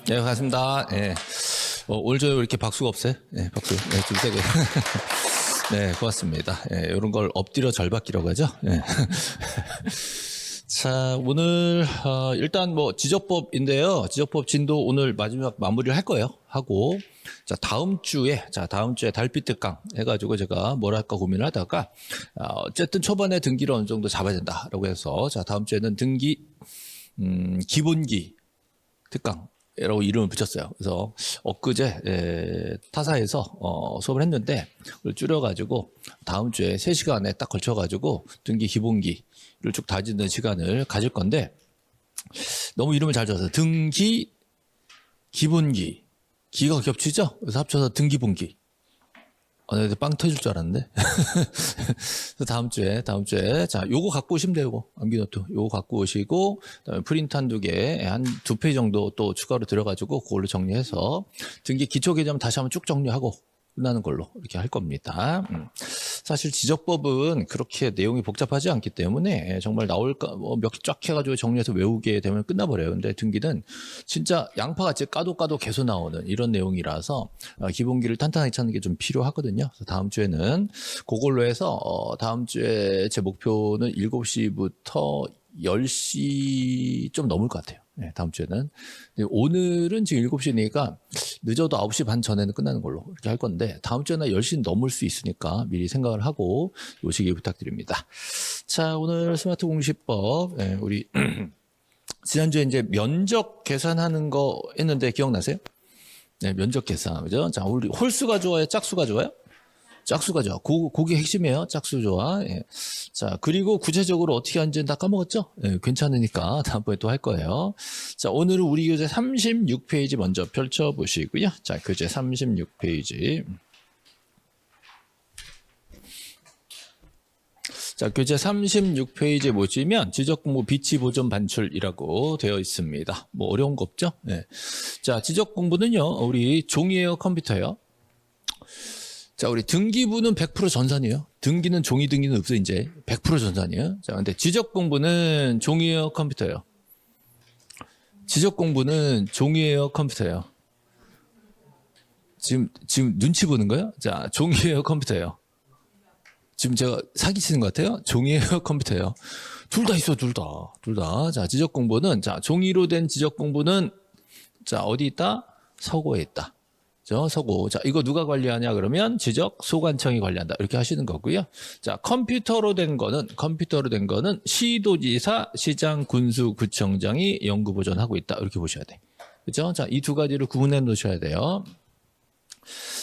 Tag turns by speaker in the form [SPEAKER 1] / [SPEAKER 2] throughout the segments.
[SPEAKER 1] 네, 반갑습니다. 예. 오늘 저 왜 이렇게 박수가 없어요? 네, 박수. 네, 좀 세게. 네, 고맙습니다. 예, 이런 걸 엎드려 절받기라고 하죠. 예. 자, 오늘 일단 뭐 지적법인데요. 지적법 진도 오늘 마지막 마무리를 할 거예요. 하고 다음 주에 달빛 특강 해가지고 제가 뭘 할까 고민을 하다가 어쨌든 초반에 등기를 어느 정도 잡아야 된다라고 해서 다음 주에는 등기 기본기 특강이라고 이름을 붙였어요. 그래서 엊그제 타사에서 수업을 했는데 그걸 줄여가지고 다음 주에 3시간에 딱 걸쳐가지고 등기 기본기를 쭉 다지는 시간을 가질 건데 너무 이름을 잘 지어서 등기 기본기 기가 겹치죠? 그래서 합쳐서 등기본기. 내가 빵 터질 줄 알았는데. 다음 주에. 자, 요거 갖고 오시면 돼요, 요거. 암기노트. 요거 갖고 오시고, 그다음에 프린트 한두 개, 한 2페이지 정도 또 추가로 들어가지고, 그걸로 정리해서, 등기 기초 개념 다시 한번 쭉 정리하고, 끝나는 걸로 이렇게 할 겁니다. 사실 지적법은 그렇게 내용이 복잡하지 않기 때문에 정말 나올까 몇 개 쫙 해가지고 정리해서 외우게 되면 끝나버려요. 근데 등기는 진짜 양파같이 까도 계속 나오는 이런 내용이라서 기본기를 탄탄하게 찾는 게 좀 필요하거든요. 그래서 다음 주에는 그걸로 해서 다음 주에 제 목표는 7시부터 10시 좀 넘을 것 같아요. 네, 다음 주에는. 오늘은 지금 7시니까 늦어도 9시 반 전에는 끝나는 걸로 이렇게 할 건데 다음 주에는 10시 넘을 수 있으니까 미리 생각을 하고 오시기 부탁드립니다. 자, 오늘 스마트 공시법 우리 지난주에 이제 면적 계산하는 거 했는데 기억나세요? 네, 면적 계산. 그죠? 자, 우리 홀수가 좋아요? 짝수가 좋아요? 짝수가 좋아. 그게 핵심이에요. 짝수 좋아. 예. 자, 그리고 구체적으로 어떻게 하는지는 다 까먹었죠? 예, 괜찮으니까 다음번에 또 할 거예요. 자, 오늘은 우리 교재 36페이지 먼저 펼쳐보시고요. 자, 교재 36페이지. 자, 교재 36페이지에 보시면 지적공부 비치 보존 반출이라고 되어 있습니다. 뭐 어려운 거 없죠? 예. 자, 지적공부는요, 우리 종이에요, 컴퓨터예요? 자, 우리 등기부는 100% 전산이에요. 등기는 종이 등기는 없어, 이제. 100% 전산이에요. 자, 근데 지적 공부는 종이에요, 컴퓨터예요. 지적 공부는 종이에요, 컴퓨터예요. 지금 눈치 보는 거예요? 자, 종이에요, 컴퓨터예요. 지금 제가 사기치는 것 같아요? 종이에요, 컴퓨터예요. 둘 다 있어, 둘 다. 자, 지적 공부는, 자, 종이로 된 지적 공부는, 자, 어디 있다? 서고에 있다. 서고. 자, 이거 누가 관리하냐 그러면 지적 소관청이 관리한다. 이렇게 하시는 거고요. 자, 컴퓨터로 된 거는 시도지사, 시장, 군수, 구청장이 연구 보존하고 있다. 이렇게 보셔야 돼. 그죠? 자, 이 두 가지를 구분해 놓으셔야 돼요.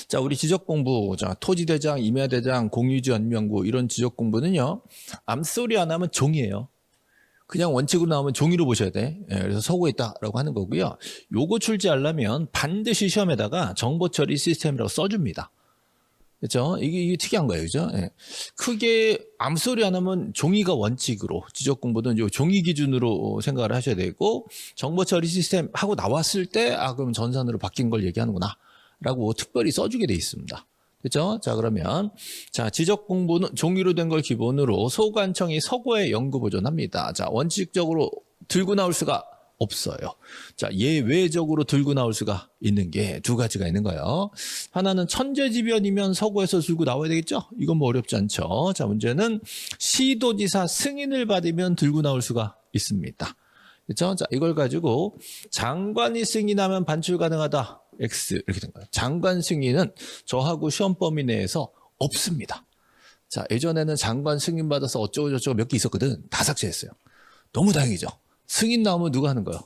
[SPEAKER 1] 자, 우리 지적 공부. 자, 토지대장, 임야대장, 공유지 연명부 이런 지적 공부는요. 암소리 안 하면 종이에요. 그냥 원칙으로 나오면 종이로 보셔야 돼. 그래서 서고에 있다라고 하는 거고요. 요거 출제하려면 반드시 시험에다가 정보 처리 시스템이라고 써줍니다. 그렇죠? 이게 특이한 거예요. 그죠? 크게 암소리 안 하면 종이가 원칙으로 지적 공부는 요 종이 기준으로 생각을 하셔야 되고 정보 처리 시스템 하고 나왔을 때 그럼 전산으로 바뀐 걸 얘기하는구나 라고 특별히 써주게 돼 있습니다. 그렇죠? 자, 그러면 지적 공부는 종이로 된 걸 기본으로 소관청이 서고에 연구 보존합니다. 자, 원칙적으로 들고 나올 수가 없어요. 자, 예외적으로 들고 나올 수가 있는 게 두 가지가 있는 거예요. 하나는 천재지변이면 서고에서 들고 나와야 되겠죠? 이건 뭐 어렵지 않죠. 자, 문제는 시도지사 승인을 받으면 들고 나올 수가 있습니다. 그렇죠? 자, 이걸 가지고 장관이 승인하면 반출 가능하다. X 이렇게 된 거예요. 장관 승인은 저하고 시험 범위 내에서 없습니다. 자, 예전에는 장관 승인 받아서 어쩌고 저쩌고 몇 개 있었거든. 다 삭제했어요. 너무 다행이죠. 승인 나오면 누가 하는 거예요?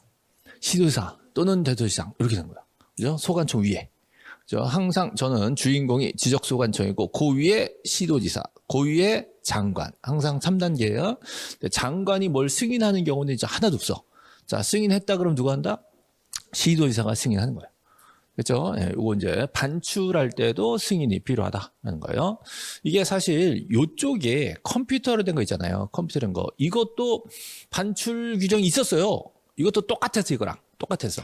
[SPEAKER 1] 시도지사 또는 대도시장 이렇게 되는 거예요. 그죠? 소관청 위에. 항상 저는 주인공이 지적소관청이고 그 위에 시도지사, 그 위에 장관. 항상 3단계예요. 장관이 뭘 승인하는 경우는 이제 하나도 없어. 자, 승인했다 그러면 누가 한다? 시도지사가 승인하는 거예요. 그렇죠? 이거 이제 반출할 때도 승인이 필요하다는 거예요. 이게 사실 이쪽에 컴퓨터로 된 거 있잖아요. 컴퓨터로 된 거. 이것도 반출 규정이 있었어요. 이것도 똑같았어, 이거랑. 똑같았어.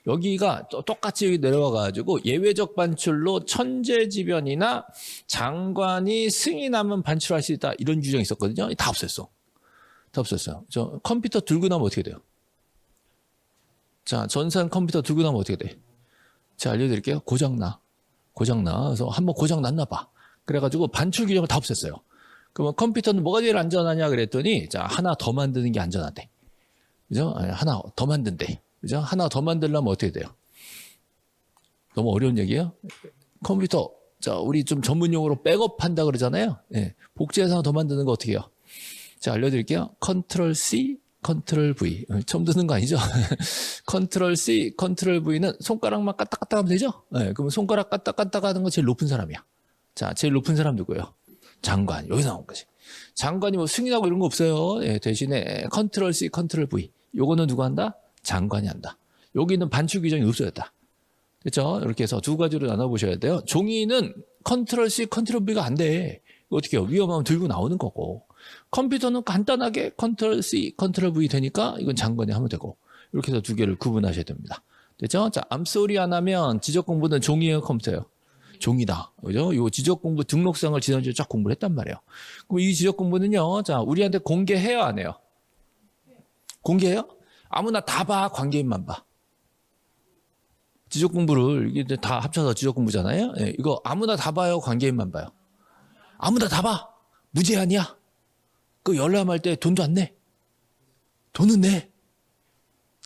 [SPEAKER 1] 여기가 똑같이 내려와가지고 예외적 반출로 천재지변이나 장관이 승인하면 반출할 수 있다. 이런 규정이 있었거든요. 다 없앴어. 다 없었어요. 저 컴퓨터 들고 나면 어떻게 돼요? 자, 전산 컴퓨터 들고 나면 어떻게 돼? 자, 알려드릴게요. 고장나. 그래서 한번 고장났나 봐. 그래가지고 반출 규정을 다 없앴어요. 그러면 컴퓨터는 뭐가 제일 안전하냐 그랬더니, 자, 하나 더 만드는 게 안전하대. 그죠? 아니, 하나 더 만든대. 그죠? 하나 더 만들려면 어떻게 돼요? 너무 어려운 얘기예요? 컴퓨터, 자, 우리 좀 전문용어로 백업한다 그러잖아요. 예. 복제해서 하나 더 만드는 거 어떻게 해요? 자, 알려드릴게요. 컨트롤 C, 컨트롤 V. 처음 듣는 거 아니죠? 컨트롤 C, 컨트롤 V는 손가락만 까딱까딱 하면 되죠? 네, 그러면 손가락 까딱까딱 하는 거 제일 높은 사람이야. 자, 제일 높은 사람 누구예요? 장관. 여기 나온 거지. 장관이 뭐 승인하고 이런 거 없어요. 네, 대신에 컨트롤 C, 컨트롤 V. 요거는 누가 한다? 장관이 한다. 여기는 반출 규정이 없어졌다. 됐죠? 이렇게 해서 두 가지로 나눠보셔야 돼요. 종이는 컨트롤 C, 컨트롤 V가 안 돼. 어떻게 해요? 위험하면 들고 나오는 거고. 컴퓨터는 간단하게 컨트롤 C, 컨트롤 V 되니까 이건 장관이 하면 되고. 이렇게 해서 두 개를 구분하셔야 됩니다. 됐죠? 자, 암소리 안 하면 지적 공부는 종이에요, 컴퓨터예요? 종이다. 그죠? 요 지적 공부 등록상을 지난주에 쫙 공부를 했단 말이에요. 그럼 이 지적 공부는요, 자, 우리한테 공개해요, 안 해요? 공개해요? 아무나 다 봐, 관계인만 봐. 지적 공부를 이게 다 합쳐서 지적 공부잖아요. 예, 이거 아무나 다 봐요, 관계인만 봐요? 아무나 다 봐. 무제한이야. 그 열람할 때 돈도 안 내. 돈은 내.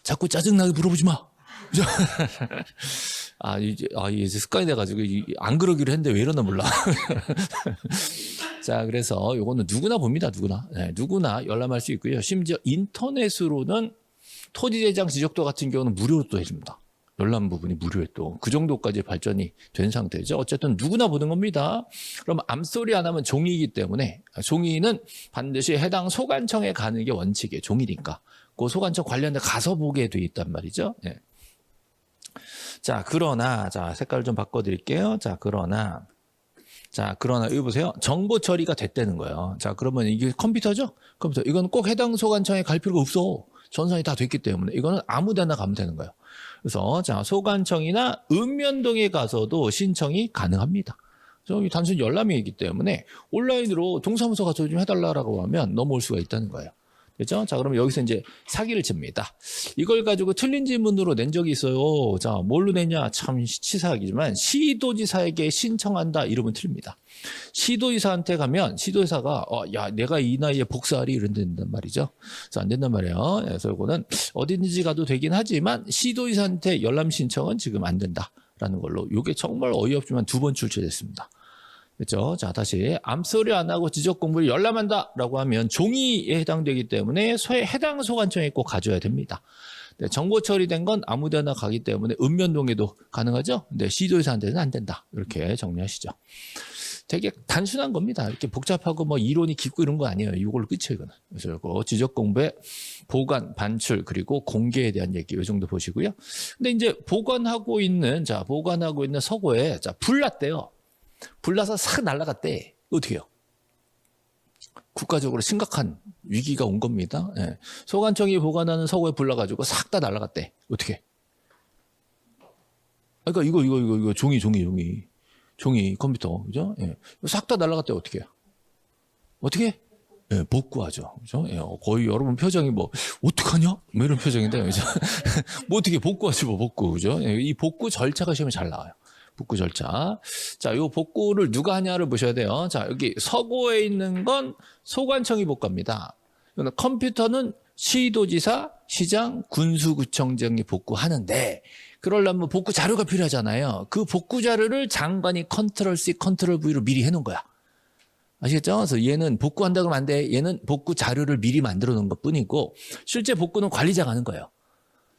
[SPEAKER 1] 자꾸 짜증나게 물어보지 마. 이제 습관이 돼가지고 안 그러기로 했는데 왜 이러나 몰라. 자, 그래서 요거는 누구나 봅니다. 누구나. 네, 누구나 열람할 수 있고요. 심지어 인터넷으로는 토지대장 지적도 같은 경우는 무료로 또 해줍니다. 열람 부분이 무료에 또 그 정도까지 발전이 된 상태죠. 어쨌든 누구나 보는 겁니다. 그럼 암소리 안 하면 종이이기 때문에 종이는 반드시 해당 소관청에 가는 게 원칙이에요. 종이니까. 그 소관청 관련돼 가서 보게 돼 있단 말이죠. 네. 자, 그러나 자, 색깔 좀 바꿔드릴게요. 자, 그러나 여기 보세요. 정보 처리가 됐다는 거예요. 자, 그러면 이게 컴퓨터죠? 컴퓨터. 이건 꼭 해당 소관청에 갈 필요가 없어. 전산이 다 됐기 때문에 이거는 아무데나 가면 되는 거예요. 그래서 자, 소관청이나 읍면동에 가서도 신청이 가능합니다. 그래서 단순히 열람이기 때문에 온라인으로 동사무소 가서 좀 해달라고 하면 넘어올 수가 있다는 거예요. 그렇죠? 자, 그러면 여기서 이제 사기를 칩니다. 이걸 가지고 틀린 질문으로 낸 적이 있어요. 자, 뭘로 냈냐? 참 치사하기지만 시도지사에게 신청한다 이러면 틀립니다. 시도지사한테 가면 시도지사가 야, 내가 이 나이에 복사하리 이런 된단 말이죠. 그래서 안 된단 말이에요. 그래서 이거는 어디든지 가도 되긴 하지만 시도지사한테 열람 신청은 지금 안 된다라는 걸로 이게 정말 어이없지만 두 번 출제됐습니다. 그렇죠? 자, 다시 암소리 안 하고 지적 공부를 열람한다라고 하면 종이에 해당되기 때문에 해당 소관청에 꼭 가져야 됩니다. 네, 정보 처리된 건 아무데나 가기 때문에 읍면동에도 가능하죠? 근데 시도지사한테는 안 된다. 이렇게 정리하시죠. 되게 단순한 겁니다. 이렇게 복잡하고 뭐 이론이 깊고 이런 거 아니에요. 이걸로 끝이에요, 이거는. 그래서 이거 지적 공부의 보관, 반출 그리고 공개에 대한 얘기 이 정도 보시고요. 근데 이제 보관하고 있는 서고에 불났대요. 불나서 싹 날아갔대. 어떻게 해요? 국가적으로 심각한 위기가 온 겁니다. 예. 소관청이 보관하는 서고에 불나가지고 싹 다 날아갔대. 어떻게? 그러니까 이거 종이 컴퓨터 그죠? 예. 싹 다 날아갔대. 어떻게 해요? 어떻게? 예, 복구하죠. 그죠? 예, 거의 여러분 표정이 뭐 어떡하냐? 뭐 이런 표정인데 그죠? 뭐 어떻게 복구하지 뭐 복구 그죠? 예, 이 복구 절차가 시험에 잘 나와요. 복구 절차. 자, 요 복구를 누가 하냐를 보셔야 돼요. 자, 여기 서고에 있는 건 소관청이 복구합니다. 컴퓨터는 시도지사, 시장, 군수구청장이 복구하는데 그러려면 복구 자료가 필요하잖아요. 그 복구 자료를 장관이 컨트롤 C, 컨트롤 V로 미리 해놓은 거야. 아시겠죠? 그래서 얘는 복구한다 그러면 안 돼. 얘는 복구 자료를 미리 만들어 놓은 것 뿐이고 실제 복구는 관리자가 하는 거예요.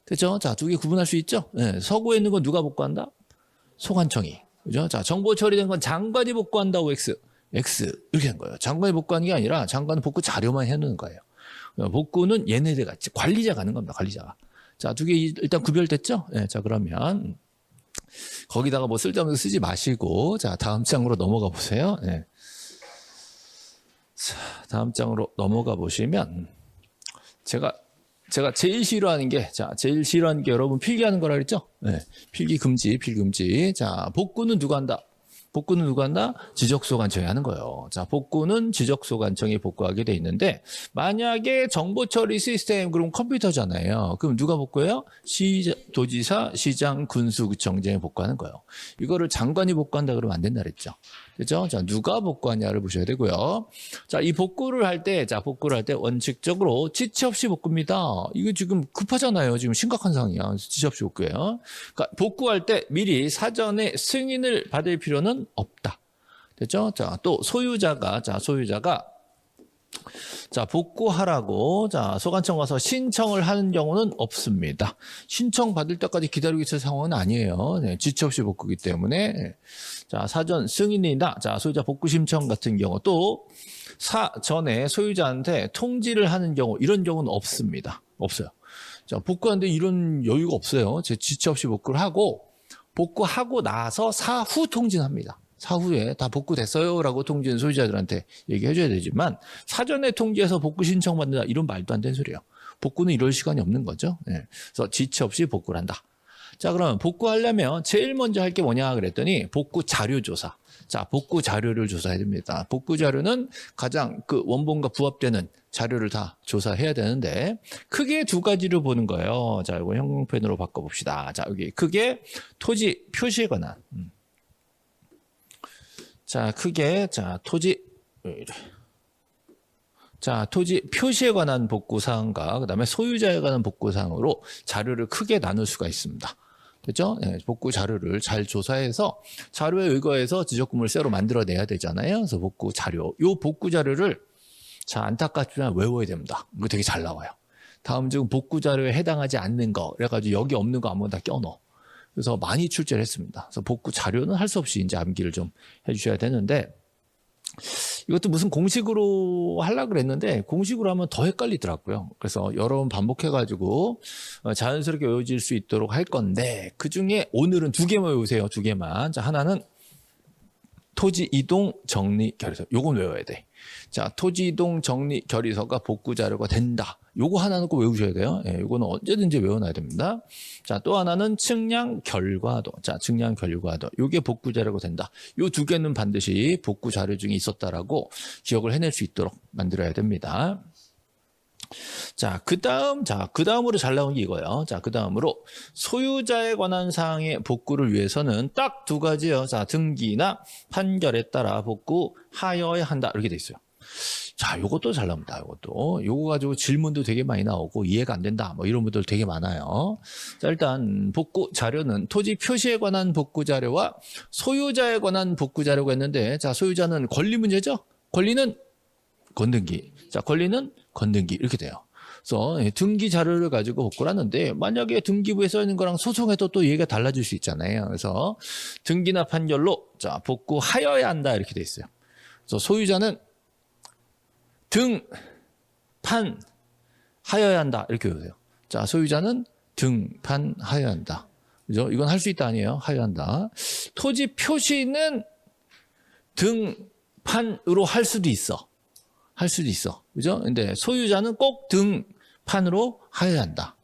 [SPEAKER 1] 됐죠? 자, 두 개 구분할 수 있죠? 네, 서고에 있는 건 누가 복구한다? 소관청이. 그죠? 자, 정보 처리된 건 장관이 복구한다, OX. X. 이렇게 한 거예요. 장관이 복구하는 게 아니라 장관은 복구 자료만 해놓는 거예요. 복구는 얘네들 같이 관리자가 하는 겁니다, 관리자가. 자, 두 개 일단 구별됐죠? 네, 자, 그러면 거기다가 뭐 쓸데없는 거 쓰지 마시고, 자, 다음 장으로 넘어가 보세요. 네. 자, 다음 장으로 넘어가 보시면, 제가 제일 싫어하는 게 여러분 필기하는 거라 그랬죠? 네. 필기 금지. 자, 복구는 누가 한다? 복구는 누가 한다? 지적소관청이 하는 거예요. 자, 복구는 지적소관청이 복구하게 돼 있는데 만약에 정보처리 시스템 그럼 컴퓨터잖아요. 그럼 누가 복구해요? 도지사, 시장, 군수구청장이 복구하는 거예요. 이거를 장관이 복구한다 그러면 안 된다 그랬죠. 그렇죠? 자, 누가 복구하냐를 보셔야 되고요. 자, 이 복구를 할 때 원칙적으로 지체 없이 복구입니다. 이거 지금 급하잖아요. 지금 심각한 상황이야. 지체 없이 복구예요. 그러니까 복구할 때 미리 사전에 승인을 받을 필요는 없다. 됐죠? 자, 또 소유자가 복구하라고 소관청 가서 신청을 하는 경우는 없습니다. 신청 받을 때까지 기다리고 있을 상황은 아니에요. 네, 지체 없이 복구이기 때문에 사전 승인이나 소유자 복구 신청 같은 경우 또 사전에 소유자한테 통지를 하는 경우 이런 경우는 없습니다. 없어요. 자, 복구하는데 이런 여유가 없어요. 지체 없이 복구를 하고 복구하고 나서 사후 통지합니다. 사후에 다 복구됐어요라고 통지는 소유자들한테 얘기해줘야 되지만 사전에 통지해서 복구 신청받는다 이런 말도 안 되는 소리예요. 복구는 이럴 시간이 없는 거죠. 네. 그래서 지체 없이 복구를 한다. 자, 그러면 복구하려면 제일 먼저 할 게 뭐냐 그랬더니 복구 자료 조사. 자, 복구 자료를 조사해야 됩니다. 복구 자료는 가장 그 원본과 부합되는 자료를 다 조사해야 되는데 크게 두 가지를 보는 거예요. 자, 이거 형광펜으로 바꿔봅시다. 자, 여기 크게 토지 표시에 관한. 자, 크게 토지 표시에 관한 복구 사항과 그다음에 소유자에 관한 복구 사항으로 자료를 크게 나눌 수가 있습니다. 그렇죠? 네, 복구 자료를 잘 조사해서 자료에 의거해서 지적금을 새로 만들어내야 되잖아요. 그래서 복구 자료, 요 복구 자료를 안타깝지만 외워야 됩니다. 이거 되게 잘 나와요. 다음 중 복구 자료에 해당하지 않는 거, 그래가지고 여기 없는 거 아무거나 다 껴넣어. 그래서 많이 출제를 했습니다. 그래서 복구 자료는 할 수 없이 이제 암기를 좀 해주셔야 되는데 이것도 무슨 공식으로 하려고 그랬는데 공식으로 하면 더 헷갈리더라고요. 그래서 여러 번 반복해가지고 자연스럽게 외워질 수 있도록 할 건데 그중에 오늘은 2개만 외우세요. 2개만. 자, 하나는 토지 이동 정리 결의서. 요건 외워야 돼. 자, 토지 이동 정리 결의서가 복구 자료가 된다. 요거 하나는 꼭 외우셔야 돼요. 예, 요거는 언제든지 외워놔야 됩니다. 자, 또 하나는 측량 결과도. 자, 측량 결과도. 요게 복구 자료가 된다. 요 2개는 반드시 복구 자료 중에 있었다라고 기억을 해낼 수 있도록 만들어야 됩니다. 자, 그 다음으로 잘 나온 게 이거예요. 자, 그 다음으로 소유자에 관한 사항의 복구를 위해서는 딱 2가지요. 자, 등기나 판결에 따라 복구하여야 한다. 이렇게 돼 있어요. 자, 요것도 잘 나옵니다. 요거 가지고 질문도 되게 많이 나오고 이해가 안 된다. 뭐 이런 분들 되게 많아요. 자, 일단 복구 자료는 토지 표시에 관한 복구 자료와 소유자에 관한 복구 자료가 있는데 자, 소유자는 권리 문제죠. 권리는 건등기. 자, 권리는 건등기 이렇게 돼요. 그래서 등기 자료를 가지고 복구를 하는데 만약에 등기부에 써 있는 거랑 소송해도 또 얘기가 달라질 수 있잖아요. 그래서 등기나 판결로 자, 복구하여야 한다 이렇게 돼 있어요. 그래서 소유자는 등, 판, 하여야 한다 이렇게 외우세요. 자, 소유자는 등, 판, 하여야 한다. 그죠? 이건 할 수 있다 아니에요? 하여야 한다. 토지 표시는 등, 판으로 할 수도 있어. 그죠? 근데 소유자는 꼭 등, 판으로 하여야 한다.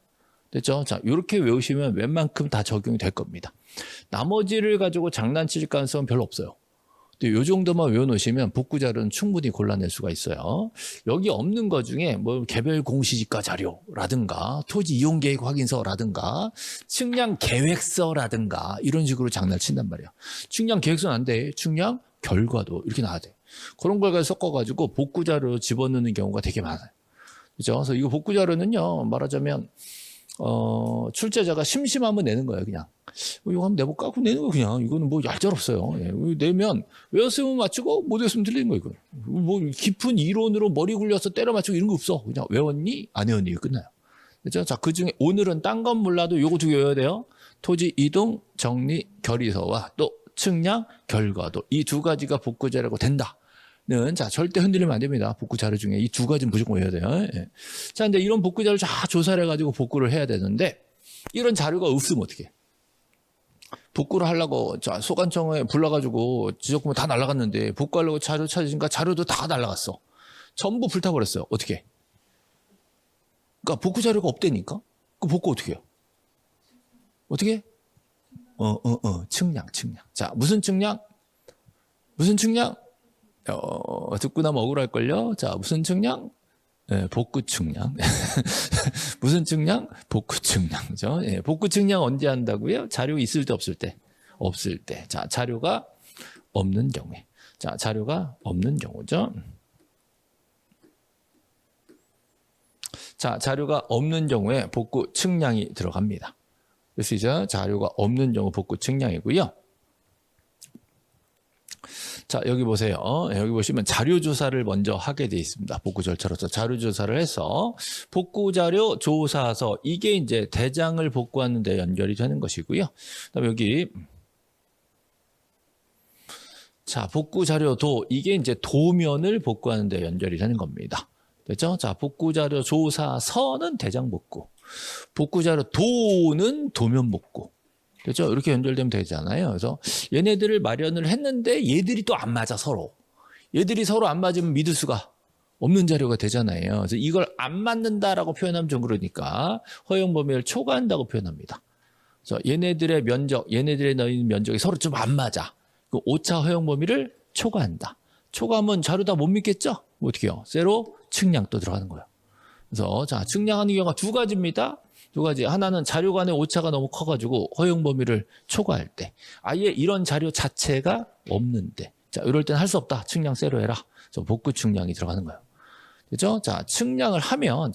[SPEAKER 1] 됐죠? 자, 이렇게 외우시면 웬만큼 다 적용이 될 겁니다. 나머지를 가지고 장난칠 가능성은 별로 없어요. 이 정도만 외워놓으시면 복구 자료는 충분히 골라낼 수가 있어요. 여기 없는 것 중에 뭐 개별 공시지가 자료라든가 토지 이용 계획 확인서라든가 측량 계획서라든가 이런 식으로 장난을 친단 말이에요. 측량 계획서는 안 돼. 측량 결과도 이렇게 나와야 돼. 그런 걸 섞어가지고 복구 자료로 집어넣는 경우가 되게 많아요. 그죠? 그래서 이거 복구 자료는요, 말하자면 출제자가 심심하면 내는 거예요, 그냥. 이거 한번 내볼까? 그럼 내는 거예요, 그냥. 이거는 뭐 얄짤없어요. 예. 내면 외웠으면 맞추고 못 외웠으면 틀리는 거예요, 이거. 뭐 깊은 이론으로 머리 굴려서 때려 맞추고 이런 거 없어. 그냥 외웠니? 안 외웠니? 이거 끝나요. 그죠? 자, 그 중에 오늘은 딴 건 몰라도 요거 2개 외워야 돼요. 토지 이동 정리 결의서와 또 측량 결과도. 이 2가지가 복구 자료가 된다. 자, 절대 흔들리면 안 됩니다. 복구 자료 중에 이 2가지는 무조건 외워야 돼요. 예. 자, 근데 이런 복구 자료 다 조사를 해가지고 복구를 해야 되는데, 이런 자료가 없으면 어떻게? 복구를 하려고, 자, 소관청에 불러가지고 지적금을 다 날라갔는데, 복구하려고 자료 찾으니까 자료도 다 날라갔어. 전부 불타버렸어요. 어떻게? 그러니까 복구 자료가 없다니까? 그 복구 어떻게 해요? 어떻게? 측량. 자, 무슨 측량? 무슨 측량? 듣고 나면 억울할걸요. 자, 무슨 측량? 복구 측량. 무슨 측량? 복구 측량. 그죠? 복구 측량 언제 한다고요? 자료 있을 때 없을 때? 없을 때. 자, 자료가 없는 경우에. 자, 자료가 없는 경우죠. 자, 자료가 없는 경우에 복구 측량이 들어갑니다. 그래서 이제 자료가 없는 경우 복구 측량이고요. 자, 여기 보세요. 여기 보시면 자료 조사를 먼저 하게 돼 있습니다. 복구 절차로서 자료 조사를 해서 복구 자료 조사서, 이게 이제 대장을 복구하는 데 연결이 되는 것이고요. 그다음에 여기 자, 복구 자료 도, 이게 이제 도면을 복구하는 데 연결이 되는 겁니다. 됐죠? 자, 복구 자료 조사서는 대장 복구, 복구 자료 도는 도면 복구. 그렇죠? 이렇게 연결되면 되잖아요. 그래서 얘네들을 마련을 했는데 얘들이 또 안 맞아, 서로. 얘들이 서로 안 맞으면 믿을 수가 없는 자료가 되잖아요. 그래서 이걸 안 맞는다라고 표현하면 좀 그러니까 허용 범위를 초과한다고 표현합니다. 그래서 얘네들의 면적, 얘네들의 넣은 면적이 서로 좀 안 맞아. 그 오차 허용 범위를 초과한다. 초과하면 자료 다 못 믿겠죠? 어떻게 해요? 세로 측량 또 들어가는 거예요. 그래서 자, 측량하는 경우가 두 가지입니다. 두 가지. 하나는 자료 간의 오차가 너무 커가지고 허용 범위를 초과할 때, 아예 이런 자료 자체가 없는데, 자, 이럴 땐 할 수 없다. 측량 세로 해라. 그래서 복구 측량이 들어가는 거예요. 그죠? 자, 측량을 하면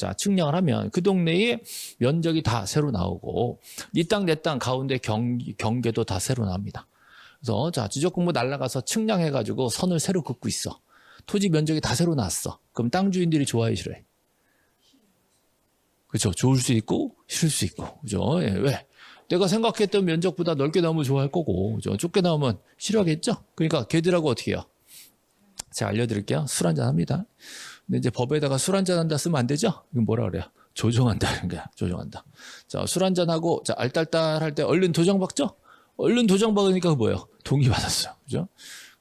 [SPEAKER 1] 그 동네에 면적이 다 새로 나오고, 네 땅 내 땅 가운데 경계도 다 새로 나옵니다. 그래서 자, 지적공부 날라가서 측량해가지고 선을 새로 긋고 있어. 토지 면적이 다 새로 나왔어. 그럼 땅 주인들이 좋아해, 싫어해? 그렇죠. 좋을 수 있고 싫을 수 있고. 그죠? 예, 왜? 내가 생각했던 면적보다 넓게 나오면 좋아할 거고, 그죠? 좁게 나오면 싫어하겠죠? 그러니까 걔들하고 어떻게 해요? 제가 알려드릴게요. 술 한잔 합니다. 근데 이제 법에다가 술 한잔 한다 쓰면 안 되죠? 이건 뭐라 그래요? 조정한다. 이런 거야. 조정한다. 자, 술 한잔 하고, 자, 알딸딸 할 때 얼른 도장 박죠? 얼른 도장 박으니까 뭐예요? 동의받았어요. 그죠?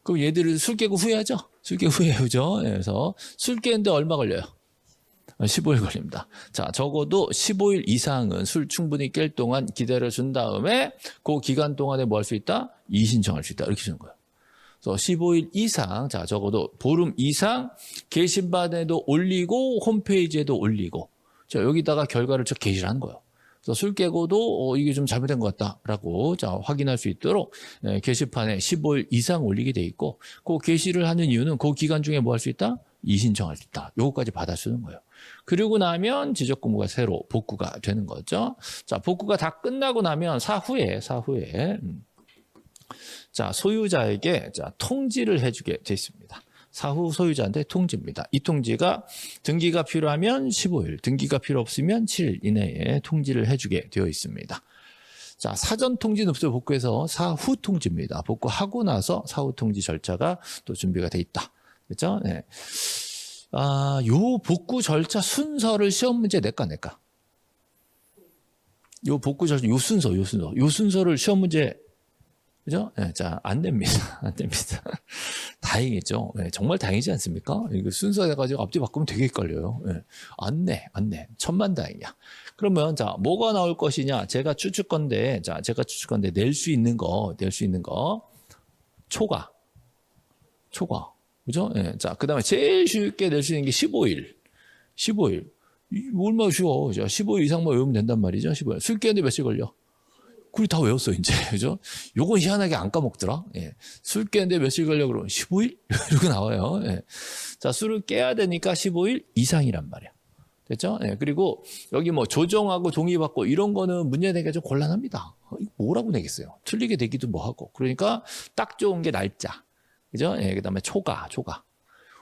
[SPEAKER 1] 그럼 얘들을 술 깨고 후회하죠? 술 깨고 후회해요. 그죠? 예, 그래서 술 깨는데 얼마 걸려요? 15일 걸립니다. 자, 적어도 15일 이상은 술 충분히 깰 동안 기다려준 다음에 그 기간 동안에 뭐 할 수 있다? 이의신청할 수 있다. 이렇게 주는 거예요. 그래서 15일 이상, 자, 적어도 보름 이상 게시판에도 올리고 홈페이지에도 올리고, 자, 여기다가 결과를 쭉 게시를 하는 거예요. 그래서 술 깨고도 이게 좀 잘못된 것 같다라고 자, 확인할 수 있도록 게시판에 15일 이상 올리게 돼 있고, 그 게시를 하는 이유는 그 기간 중에 뭐 할 수 있다? 이의신청할 수 있다. 요거까지 받아주는 거예요. 그리고 나면 지적공부가 새로 복구가 되는 거죠. 자, 복구가 다 끝나고 나면 사후에 자, 소유자에게 자, 통지를 해주게 돼 있습니다. 사후 소유자한테 통지입니다. 이 통지가 등기가 필요하면 15일, 등기가 필요 없으면 7일 이내에 통지를 해주게 되어 있습니다. 자, 사전 통지는 없어요. 복구해서 사후 통지입니다. 복구하고 나서 사후 통지 절차가 또 준비가 돼 있다. 그렇죠? 네. 아, 요 복구 절차 순서를 시험 문제 낼까? 요 복구 절차, 요 순서를 시험 문제, 그죠? 네, 자, 안 됩니다. 다행이죠. 네, 정말 다행이지 않습니까? 이거 순서 해가지고 앞뒤 바꾸면 되게 헷갈려요. 네, 안 내. 천만다행이야. 그러면, 자, 뭐가 나올 것이냐? 제가 추측 건데, 낼 수 있는 거, 초과. 그죠? 예. 자, 그 다음에 제일 쉽게 낼 수 있는 게 15일. 얼마나 쉬워. 자, 15일 이상만 외우면 된단 말이죠. 15일. 술 깨는데 며칠 걸려? 그리 다 외웠어, 이제. 그죠? 요건 희한하게 안 까먹더라. 예. 술 깨는데 며칠 걸려? 그러면 15일? 이러고 나와요. 예. 자, 술을 깨야 되니까 15일 이상이란 말이야. 됐죠? 예. 그리고 여기 뭐 조정하고 동의받고 이런 거는 문제 내기가 좀 곤란합니다. 이거 뭐라고 내겠어요? 틀리게 되기도 뭐하고. 그러니까 딱 좋은 게 날짜. 그죠? 예, 그 다음에 초과.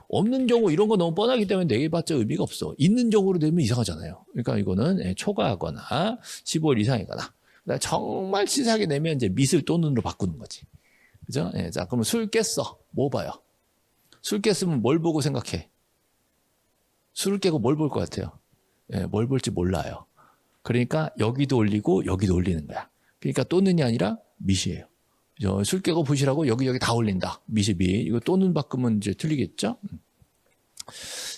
[SPEAKER 1] 없는 경우 이런 거 너무 뻔하기 때문에 내봤자 의미가 없어. 있는 경우로 되면 이상하잖아요. 그러니까 이거는 초과하거나 15일 이상이거나. 정말 치사하게 내면 이제 밑을 또 눈으로 바꾸는 거지. 그죠? 예, 자, 그러면 술 깼어. 뭐 봐요? 술 깼으면 뭘 보고 생각해? 술을 깨고 뭘 볼 것 같아요? 예, 뭘 볼지 몰라요. 그러니까 여기도 올리고 여기도 올리는 거야. 그러니까 또는이 아니라 밑이에요. 술 깨고 보시라고 여기 다 올린다. 밑이 밑. 이거 또는 바꾸면 이제 틀리겠죠?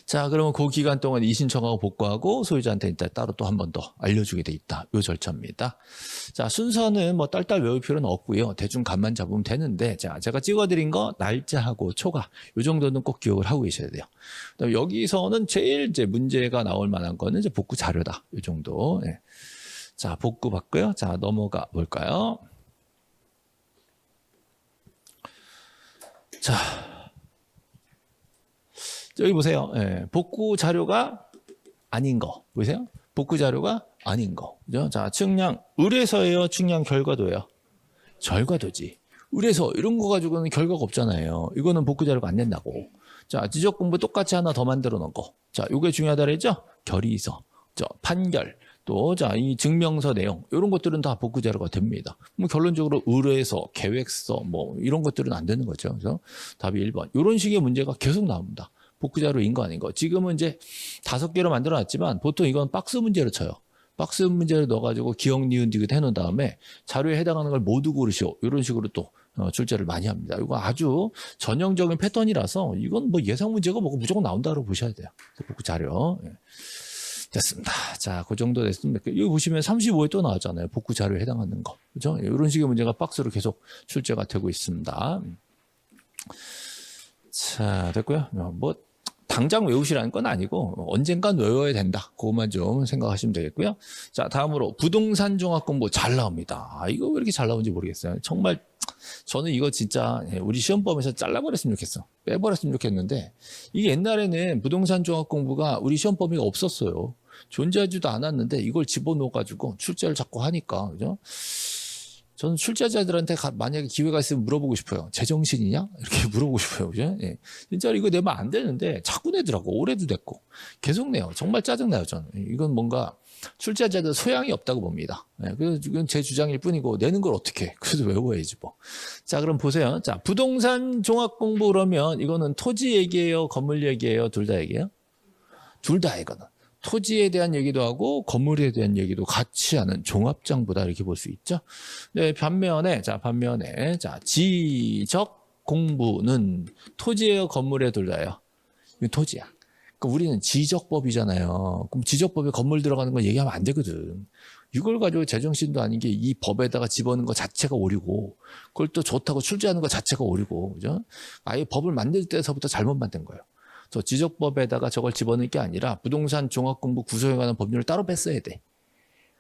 [SPEAKER 1] 자, 그러면 그 기간 동안 이신청하고 복구하고 소유자한테 일단 따로 또 한 번 더 알려주게 돼 있다. 요 절차입니다. 자, 순서는 뭐 딸딸 외울 필요는 없고요. 대충 감만 잡으면 되는데, 자, 제가 찍어드린 거 날짜하고 초가 요 정도는 꼭 기억을 하고 계셔야 돼요. 그다음에 여기서는 제일 이제 문제가 나올 만한 거는 이제 복구 자료다. 요 정도. 예. 자, 복구 받고요. 자, 넘어가 볼까요? 자. 여기 보세요. 예, 복구 자료가 아닌 거. 보세요. 복구 자료가 아닌 거. 그죠? 자, 측량, 의뢰서예요? 측량 결과도예요? 결과도지. 의뢰서, 이런 거 가지고는 결과가 없잖아요. 이거는 복구 자료가 안 된다고. 자, 지적 공부 똑같이 하나 더 만들어 놓은 거. 자, 요게 중요하다 그랬죠? 결의서, 판결, 또, 자, 이 증명서 내용, 이런 것들은 다 복구 자료가 됩니다. 뭐 결론적으로 의뢰서, 계획서, 뭐, 이런 것들은 안 되는 거죠. 그래서 답이 1번. 이런 식의 문제가 계속 나옵니다. 복구 자료인 거 아닌 거. 지금은 이제 5개로 만들어 놨지만 보통 이건 박스 문제로 쳐요. 박스 문제를 넣어가지고 기억, 니은, 디귿 해놓은 다음에 자료에 해당하는 걸 모두 고르시오. 이런 식으로 또 출제를 많이 합니다. 이거 아주 전형적인 패턴이라서 이건 뭐 예상 문제가 뭐고 무조건 나온다고 보셔야 돼요. 복구 자료. 예. 됐습니다. 자, 그 정도 됐습니다. 여기 보시면 35에 또 나왔잖아요. 복구 자료에 해당하는 거. 그죠? 이런 식의 문제가 박스로 계속 출제가 되고 있습니다. 자, 됐고요. 뭐 당장 외우시라는 건 아니고 언젠간 외워야 된다. 그것만 좀 생각하시면 되겠고요. 자, 다음으로 부동산 종합 공부 잘 나옵니다. 아, 이거 왜 이렇게 잘 나오는지 모르겠어요. 정말 저는 이거 진짜 우리 시험범에서 잘라버렸으면 좋겠어. 빼버렸으면 좋겠는데 이게 옛날에는 부동산 종합 공부가 우리 시험 범위가 없었어요. 존재하지도 않았는데 이걸 집어넣어가지고 출제를 자꾸 하니까, 그죠? 저는 출제자들한테 만약에 기회가 있으면 물어보고 싶어요. 제정신이냐? 이렇게 물어보고 싶어요. 그죠? 예. 진짜로 이거 내면 안 되는데 자꾸 내더라고. 올해도 냈고. 계속 내요. 정말 짜증나요, 저는. 이건 뭔가 출제자들 소양이 없다고 봅니다. 예. 그래서 이건 제 주장일 뿐이고 내는 걸 어떻게 해. 그래도 외워야지 뭐. 자, 그럼 보세요. 자, 부동산 종합 공부 그러면 이거는 토지 얘기예요? 건물 얘기예요? 둘 다 얘기예요? 둘 다 이거는. 토지에 대한 얘기도 하고 건물에 대한 얘기도 같이 하는 종합장부다 이렇게 볼 수 있죠. 네, 반면에 지적 공부는 토지예요, 건물에 둘 다예요. 이거 토지야. 그러니까 우리는 지적법이잖아요. 그럼 지적법에 건물 들어가는 거 얘기하면 안 되거든. 이걸 가지고 제정신도 아닌 게 이 법에다가 집어넣는 거 자체가 오류고 그걸 또 좋다고 출제하는 거 자체가 오류고, 그죠? 아예 법을 만들 때서부터 잘못 만든 거예요. 저 지적법에다가 저걸 집어넣을 게 아니라 부동산 종합공부 구성에 관한 법률을 따로 뺐어야 돼.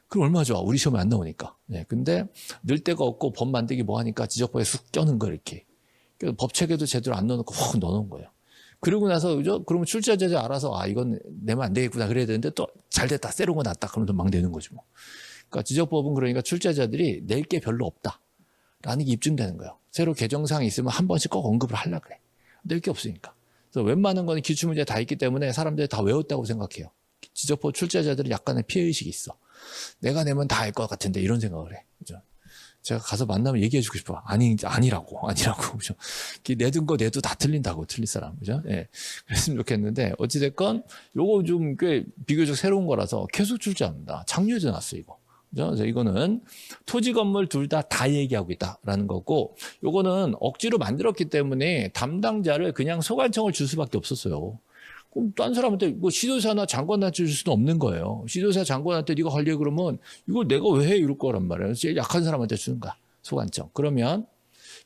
[SPEAKER 1] 그럼 얼마나 좋아. 우리 시험에 안 나오니까. 네, 근데 늘 데가 없고 법 만들기 뭐 하니까 지적법에 쑥 껴는 거 이렇게. 그래서 법책에도 제대로 안 넣어놓고 훅 넣어놓은 거예요. 그러고 나서, 그죠? 그러면 출제자가 알아서 이건 내면 안 되겠구나 그래야 되는데 또 잘 됐다. 새로운 거 낫다. 그러면 또 막 내는 거지 뭐. 그러니까 지적법은 그러니까 출제자들이 낼 게 별로 없다. 라는 게 입증되는 거예요. 새로 개정사항이 있으면 한 번씩 꼭 언급을 하려고 그래. 낼 게 없으니까. 그래서 웬만한 거는 기출문제 다 있기 때문에 사람들이 다 외웠다고 생각해요. 지적법 출제자들은 약간의 피해의식이 있어. 내가 내면 다 알 것 같은데 이런 생각을 해. 그죠? 제가 가서 만나면 얘기해주고 싶어. 아니라고. 그죠? 내든 거 내도 다 틀린다고, 틀릴 사람. 그죠? 예. 그랬으면 좋겠는데, 어찌됐건, 요거 좀 꽤 비교적 새로운 거라서 계속 출제합니다. 작년에도 나왔어, 이거. 그죠? 그래서 이거는 토지 건물 둘 다 얘기하고 있다라는 거고, 요거는 억지로 만들었기 때문에 담당자를 그냥 소관청을 줄 수밖에 없었어요. 그럼 딴 사람한테 뭐 시도사나 장관한테 줄 수는 없는 거예요. 시도사 장관한테 네가 관리해 그러면 이걸 내가 왜 해? 이럴 거란 말이에요. 제일 약한 사람한테 주는 거야. 소관청. 그러면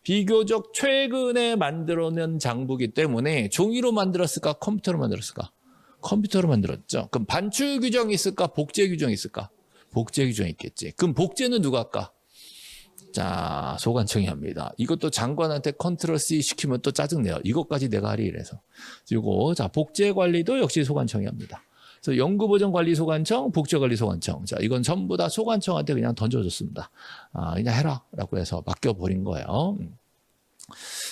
[SPEAKER 1] 비교적 최근에 만들어낸 장부기 때문에 종이로 만들었을까? 컴퓨터로 만들었을까? 컴퓨터로 만들었죠. 그럼 반출 규정이 있을까? 복제 규정이 있을까? 복제 규정이 있겠지. 그럼 복제는 누가 할까? 자, 소관청이 합니다. 이것도 장관한테 컨트롤 C 시키면 또 짜증내요. 이것까지 내가 하리 이래서. 그리고 자, 복제 관리도 역시 소관청이 합니다. 그래서 연구보전관리 소관청, 복제관리 소관청. 자, 이건 전부 다 소관청한테 그냥 던져줬습니다. 그냥 해라라고 해서 맡겨버린 거예요.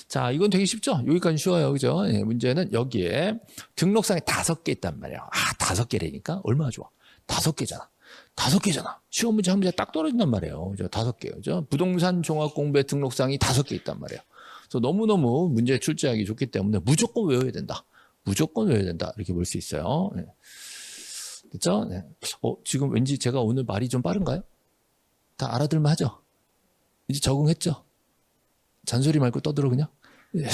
[SPEAKER 1] 자, 이건 되게 쉽죠? 여기까지 쉬워요. 그죠? 예, 문제는 여기에 등록상에 5개 있단 말이에요. 5개라니까? 얼마나 좋아. 5개잖아. 5개잖아. 시험 문제 한 문제 딱 떨어진단 말이에요. 5개. 그죠? 부동산 종합공부의 등록상이 5개 있단 말이에요. 그래서 너무너무 문제 출제하기 좋기 때문에 무조건 외워야 된다. 무조건 외워야 된다. 이렇게 볼 수 있어요. 네. 됐죠? 네. 지금 왠지 제가 오늘 말이 좀 빠른가요? 다 알아들만 하죠? 이제 적응했죠? 잔소리 말고 떠들어 그냥? 네.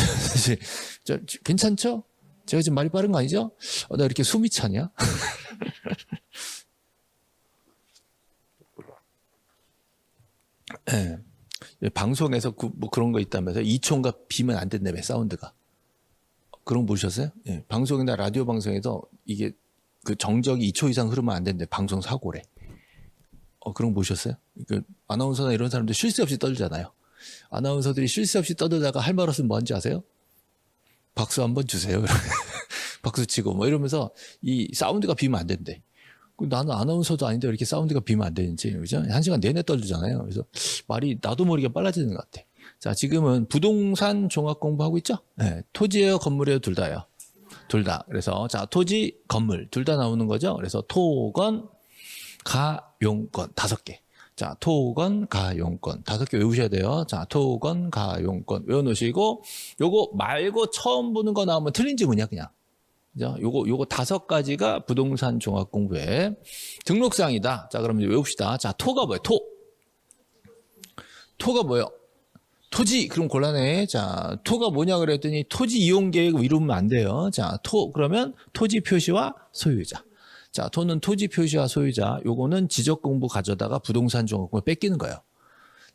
[SPEAKER 1] 괜찮죠? 제가 지금 말이 빠른 거 아니죠? 나 이렇게 숨이 차냐? 네. 방송에서 뭐 그런 거 있다면서 2초인가 비면 안 된다며 사운드가. 그런 거 보셨어요? 네. 방송이나 라디오 방송에서 이게 그 정적이 2초 이상 흐르면 안 된대. 방송 사고래. 그런 거 보셨어요? 그 아나운서나 이런 사람들 쉴 새 없이 떠들잖아요. 아나운서들이 쉴 새 없이 떠들다가 할 말 없으면 뭔지 아세요? 박수 한번 주세요. 박수 치고 뭐 이러면서 이 사운드가 비면 안 된대. 나는 아나운서도 아닌데 왜 이렇게 사운드가 비면 안 되는지, 그죠? 1시간 내내 떨리잖아요. 그래서 말이 나도 모르게 빨라지는 것 같아. 자, 지금은 부동산 종합 공부하고 있죠? 네, 토지예요, 건물이에요, 둘 다요. 둘 다. 그래서 자, 토지, 건물 둘 다 나오는 거죠. 그래서 토건, 가, 용건 5개. 자, 토건, 가, 용건 5개 외우셔야 돼요. 자, 토건, 가, 용건 외워놓으시고 요거 말고 처음 보는 거 나오면 틀린 지문이야, 그냥. 요거 5가지가 부동산 종합 공부의 등록사항이다. 자, 그럼 이제 외웁시다. 자, 토가 뭐예요? 토가 뭐예요? 토지. 그럼 곤란해. 자, 토가 뭐냐 그랬더니 토지 이용 계획 이루면 안 돼요. 자, 그러면 토지 표시와 소유자. 자, 토는 토지 표시와 소유자. 요거는 지적 공부 가져다가 부동산 종합 공부 뺏기는 거예요.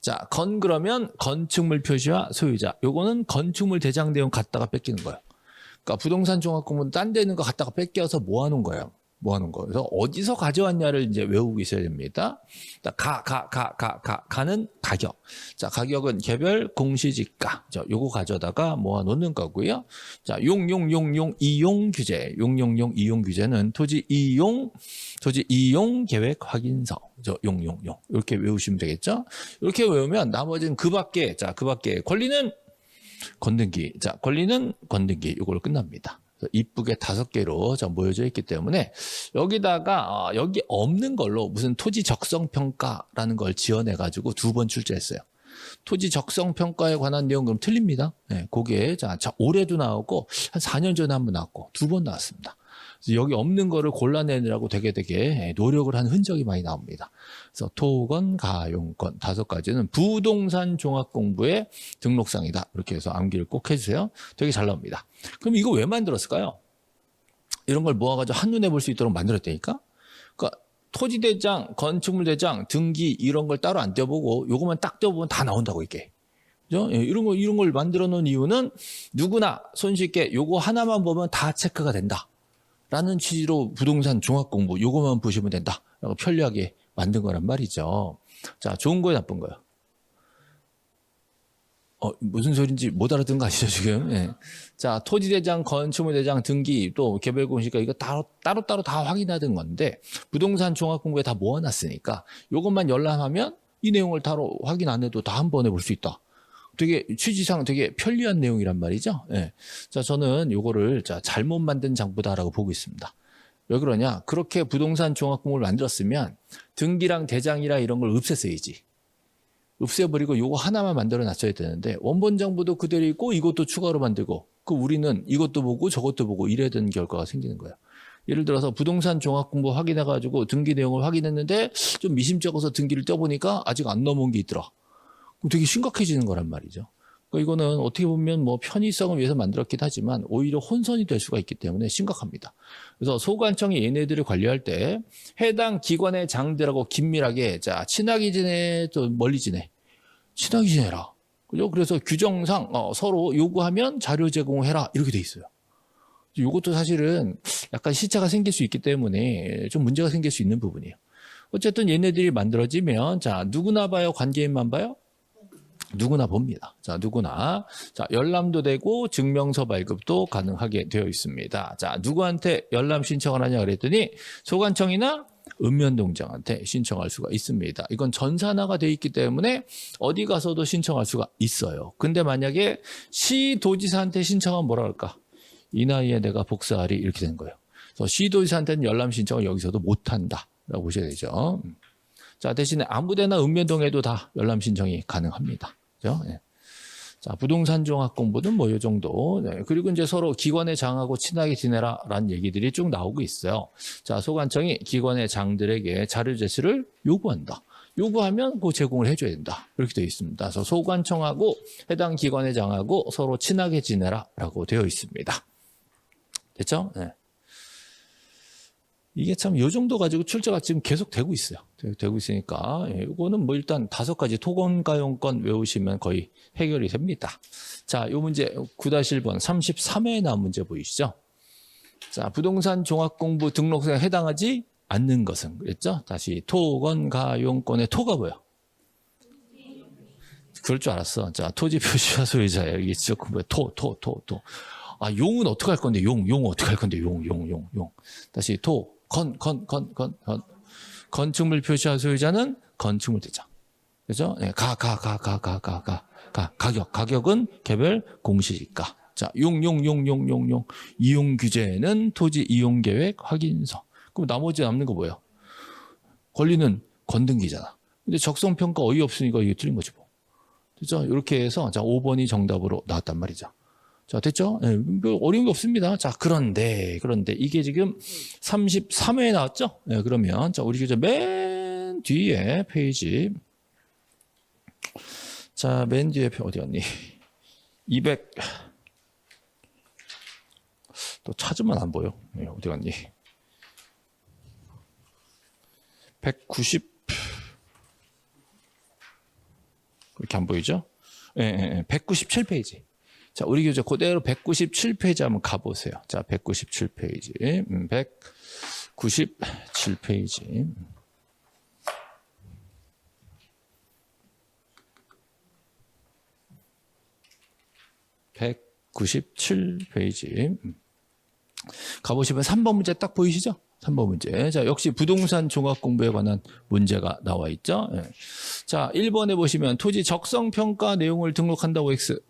[SPEAKER 1] 자, 그러면 건축물 표시와 소유자. 요거는 건축물 대장 내용 갖다가 뺏기는 거예요. 그러니까 부동산 종합 공부는 딴 데 있는 거 갖다가 뺏겨서 모아놓은 거예요. 모아놓은 거. 그래서 어디서 가져왔냐를 이제 외우고 있어야 됩니다. 가는 가격. 자, 가격은 개별 공시지가. 요거 가져다가 모아놓는 거고요. 자, 이용 규제. 이용 규제는 토지 이용 계획 확인서. 용. 이렇게 외우시면 되겠죠? 이렇게 외우면 나머지는 그 밖에 권리는 건등기. 자, 권리는 건등기. 이걸로 끝납니다. 이쁘게 5개로 모여져 있기 때문에 여기다가 여기 없는 걸로 무슨 토지 적성 평가라는 걸 지어내 가지고 2번 출제했어요. 토지 적성 평가에 관한 내용 그럼 틀립니다. 네, 그게 자 올해도 나오고 한 4년 전에 한 번 나왔고 2번 나왔습니다. 그래서 여기 없는 거를 골라내느라고 되게 노력을 한 흔적이 많이 나옵니다. 그래서 토건, 가, 용건 5가지는 부동산 종합 공부의 등록상이다. 이렇게 해서 암기를 꼭 해주세요. 되게 잘 나옵니다. 그럼 이거 왜 만들었을까요? 이런 걸 모아가지고 한눈에 볼 수 있도록 만들었다니까? 그러니까 토지대장, 건축물대장, 등기 이런 걸 따로 안 떼어보고 요것만 딱 떼어보면 다 나온다고 이게. 그죠? 이런 걸 만들어 놓은 이유는 누구나 손쉽게 요거 하나만 보면 다 체크가 된다. 라는 취지로 부동산 종합 공부 요거만 보시면 된다. 라고 편리하게 만든 거란 말이죠. 자, 좋은 거예요, 나쁜 거예요? 무슨 소리인지 못 알아듣는 거 아시죠, 지금? 예. 자, 토지대장, 건축물대장, 등기, 또 개별공시가 이거 따로따로 다 확인하던 건데, 부동산 종합공부에 다 모아놨으니까, 요것만 열람하면 이 내용을 따로 확인 안 해도 다 한 번에 볼 수 있다. 되게 취지상 되게 편리한 내용이란 말이죠. 예. 자, 저는 요거를 잘못 만든 장부다라고 보고 있습니다. 왜 그러냐? 그렇게 부동산 종합공부를 만들었으면 등기랑 대장이랑 이런 걸 없앴어야지. 없애버리고 요거 하나만 만들어 놨어야 되는데 원본 정보도 그대로 있고 이것도 추가로 만들고 우리는 이것도 보고 저것도 보고 이래야 되는 결과가 생기는 거예요. 예를 들어서 부동산 종합공부 확인해가지고 등기 내용을 확인했는데 좀 미심쩍어서 등기를 떼보니까 아직 안 넘어온 게 있더라. 되게 심각해지는 거란 말이죠. 그러니까 이거는 어떻게 보면 뭐 편의성을 위해서 만들었긴 하지만 오히려 혼선이 될 수가 있기 때문에 심각합니다. 그래서 소관청이 얘네들을 관리할 때 해당 기관의 장들하고 긴밀하게 친하게 지내 또 멀리 지내. 친하게 지내라. 그죠? 그래서 규정상 서로 요구하면 자료 제공해라 이렇게 돼 있어요. 이것도 사실은 약간 시차가 생길 수 있기 때문에 좀 문제가 생길 수 있는 부분이에요. 어쨌든 얘네들이 만들어지면 누구나 봐요? 관계인만 봐요? 누구나 봅니다. 누구나. 열람도 되고 증명서 발급도 가능하게 되어 있습니다. 누구한테 열람 신청을 하냐 그랬더니 소관청이나 읍면동장한테 신청할 수가 있습니다. 이건 전산화가 되어 있기 때문에 어디 가서도 신청할 수가 있어요. 근데 만약에 시도지사한테 신청하면 뭐라 할까? 이 나이에 내가 복사하리 이렇게 되는 거예요. 그래서 시도지사한테는 열람 신청을 여기서도 못한다 라고 보셔야 되죠. 대신에 아무데나 읍면동에도 다 열람 신청이 가능합니다. 그죠? 네. 부동산 종합 공부는 뭐 이 정도. 네. 그리고 이제 서로 기관의 장하고 친하게 지내라라는 얘기들이 쭉 나오고 있어요. 소관청이 기관의 장들에게 자료 제출을 요구한다. 요구하면 그 제공을 해줘야 된다. 이렇게 되어 있습니다. 그래서 소관청하고 해당 기관의 장하고 서로 친하게 지내라라고 되어 있습니다. 됐죠? 네. 이게 참 요 정도 가지고 출제가 지금 계속 되고 있어요. 되고 있으니까 이거는 뭐 일단 5가지 토건가용권 외우시면 거의 해결이 됩니다. 자, 요 문제 9-1번 33회에 나온 문제 보이시죠? 자, 부동산 종합공부 등록세에 해당하지 않는 것은 그랬죠? 다시 토건가용권의 토가 뭐야? 그럴 줄 알았어. 자, 토지 표시와 소유자예요. 이게 지적공부의 토. 아, 용은 어떻게 할 건데? 용 어떻게 할 건데? 용. 다시 토, 건축물 표시와 소유자는 건축물 대장. 그죠? 네, 가격은 개별 공시지가. 자, 용. 이용 규제는 토지 이용 계획 확인서. 그럼 나머지 남는 거 뭐예요? 권리는 건등기잖아. 근데 적성평가 어이없으니까 이게 틀린 거지 뭐. 그죠? 이렇게 해서 자, 5번이 정답으로 나왔단 말이죠. 자, 됐죠? 네, 뭐 어려운 게 없습니다. 자, 그런데 이게 지금 33회에 나왔죠? 네, 그러면 자, 우리 교재 맨 뒤에 페이지. 자, 맨 뒤에 어디 갔니? 200. 또 찾으면 안 보여. 네, 어디 갔니? 190. 그렇게 안 보이죠? 네, 197페이지. 자, 우리 교재 그대로 197페이지 한번 가보세요. 자, 197페이지. 197페이지. 197페이지. 가보시면 3번 문제 딱 보이시죠? 3번 문제. 자, 역시 부동산 종합공부에 관한 문제가 나와 있죠. 네. 자, 1번에 보시면 토지 적성평가 내용을 등록한다고 X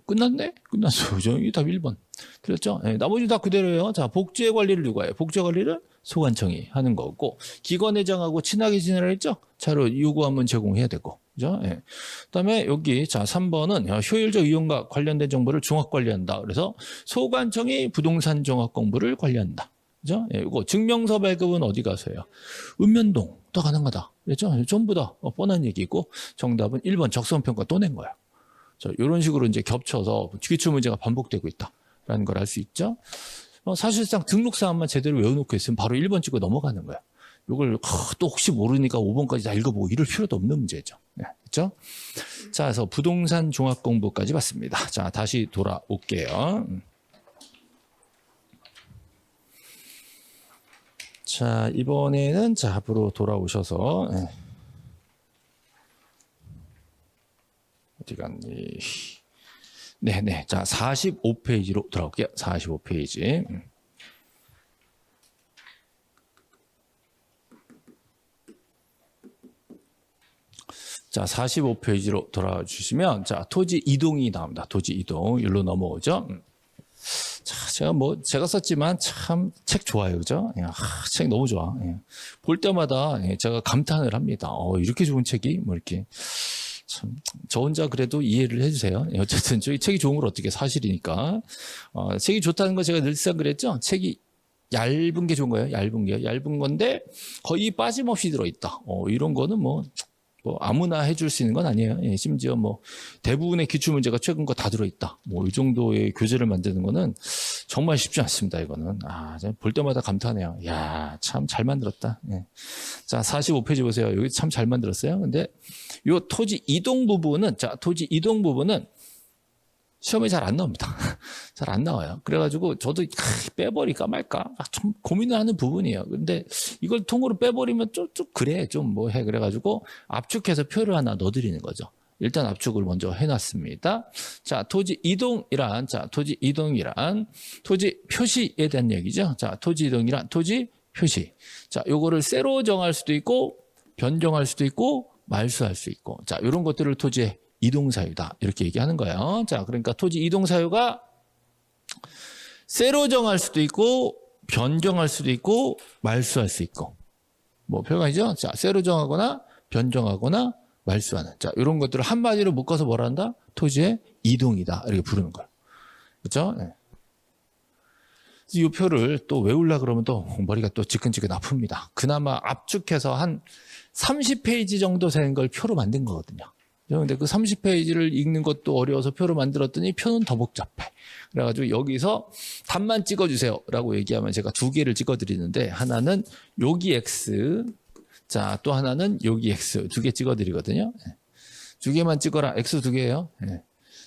[SPEAKER 1] 끝났네? 끝났어. 이게 답 1번. 틀렸죠? 네, 나머지 다 그대로예요. 자, 복지의 관리를 누가 해요? 복지의 관리를 소관청이 하는 거고, 기관회장하고 친하게 지내라 했죠? 자료 요구하면 제공해야 되고. 그죠? 네. 그 다음에 여기, 자, 3번은 효율적 이용과 관련된 정보를 종합 관리한다. 그래서 소관청이 부동산 종합 공부를 관리한다. 그죠? 예, 이거 증명서 발급은 어디 가서 해요? 읍면동 더 가능하다. 그렇죠? 전부 다 뻔한 얘기고, 정답은 1번 적성평가 또 낸 거예요. 자, 이런 식으로 이제 겹쳐서 기출 문제가 반복되고 있다라는 걸 알 수 있죠. 사실상 등록 사항만 제대로 외워놓고 있으면 바로 1번 찍고 넘어가는 거야. 이걸 또 혹시 모르니까 5번까지 다 읽어보고 이럴 필요도 없는 문제죠. 네, 그렇죠? 자, 그래서 부동산 종합 공부까지 봤습니다. 자, 다시 돌아올게요. 자, 이번에는 자, 앞으로 돌아오셔서 어디 갔니? 네네. 자, 45페이지로 돌아올게요. 45페이지. 자, 45페이지로 돌아와 주시면, 자, 토지 이동이 나옵니다. 토지 이동. 일로 넘어오죠. 자, 제가 썼지만 참 책 좋아요. 그죠? 책 너무 좋아. 볼 때마다 제가 감탄을 합니다. 이렇게 좋은 책이, 뭐 이렇게. 참, 저 혼자 그래도 이해를 해주세요. 어쨌든 저희 책이 좋은 걸 어떻게 사실이니까. 책이 좋다는 거 제가 늘상 그랬죠. 책이 얇은 게 좋은 거예요. 얇은 건데 거의 빠짐없이 들어있다. 이런 거는 뭐 아무나 해줄 수 있는 건 아니에요. 심지어 뭐 대부분의 기출 문제가 최근 거 다 들어있다. 뭐 이 정도의 교재를 만드는 거는 정말 쉽지 않습니다. 이거는 볼 때마다 감탄해요. 야, 참 잘 만들었다. 자, 45페이지 보세요. 여기 참 잘 만들었어요. 근데 요 토지 이동 부분은 토지 이동 부분은 시험에 잘 안 나옵니다. 잘 안 나와요. 그래가지고 저도 빼버릴까 말까 좀 고민을 하는 부분이에요. 근데 이걸 통으로 빼버리면 좀 그래. 좀 뭐 해. 그래가지고 압축해서 표를 하나 넣어드리는 거죠. 일단 압축을 먼저 해놨습니다. 자, 토지 이동이란 토지 표시에 대한 얘기죠. 자, 토지 이동이란 토지 표시. 자, 요거를 세로 정할 수도 있고, 변정할 수도 있고, 말소할 수 있고. 자, 요런 것들을 토지의 이동사유다. 이렇게 얘기하는 거예요. 자, 그러니까 토지 이동사유가 세로 정할 수도 있고, 변정할 수도 있고, 말소할 수 있고. 뭐, 표현이죠? 자, 세로 정하거나, 변정하거나, 말소하는. 자, 이런 것들을 한마디로 묶어서 뭐라 한다? 토지의 이동이다. 이렇게 부르는 거예요. 그렇죠? 네. 이 표를 또 외우려고 그러면 또 머리가 또 지끈지끈 아픕니다. 그나마 압축해서 한 30페이지 정도 되는 걸 표로 만든 거거든요. 근데 그 30페이지를 읽는 것도 어려워서 표를 만들었더니 표는 더 복잡해. 그래가지고 여기서 답만 찍어주세요 라고 얘기하면 제가 두 개를 찍어드리는데, 하나는 여기 X, 자, 또 하나는 여기 X 두 개 찍어드리거든요. 두 개만 찍어라. X 두 개예요.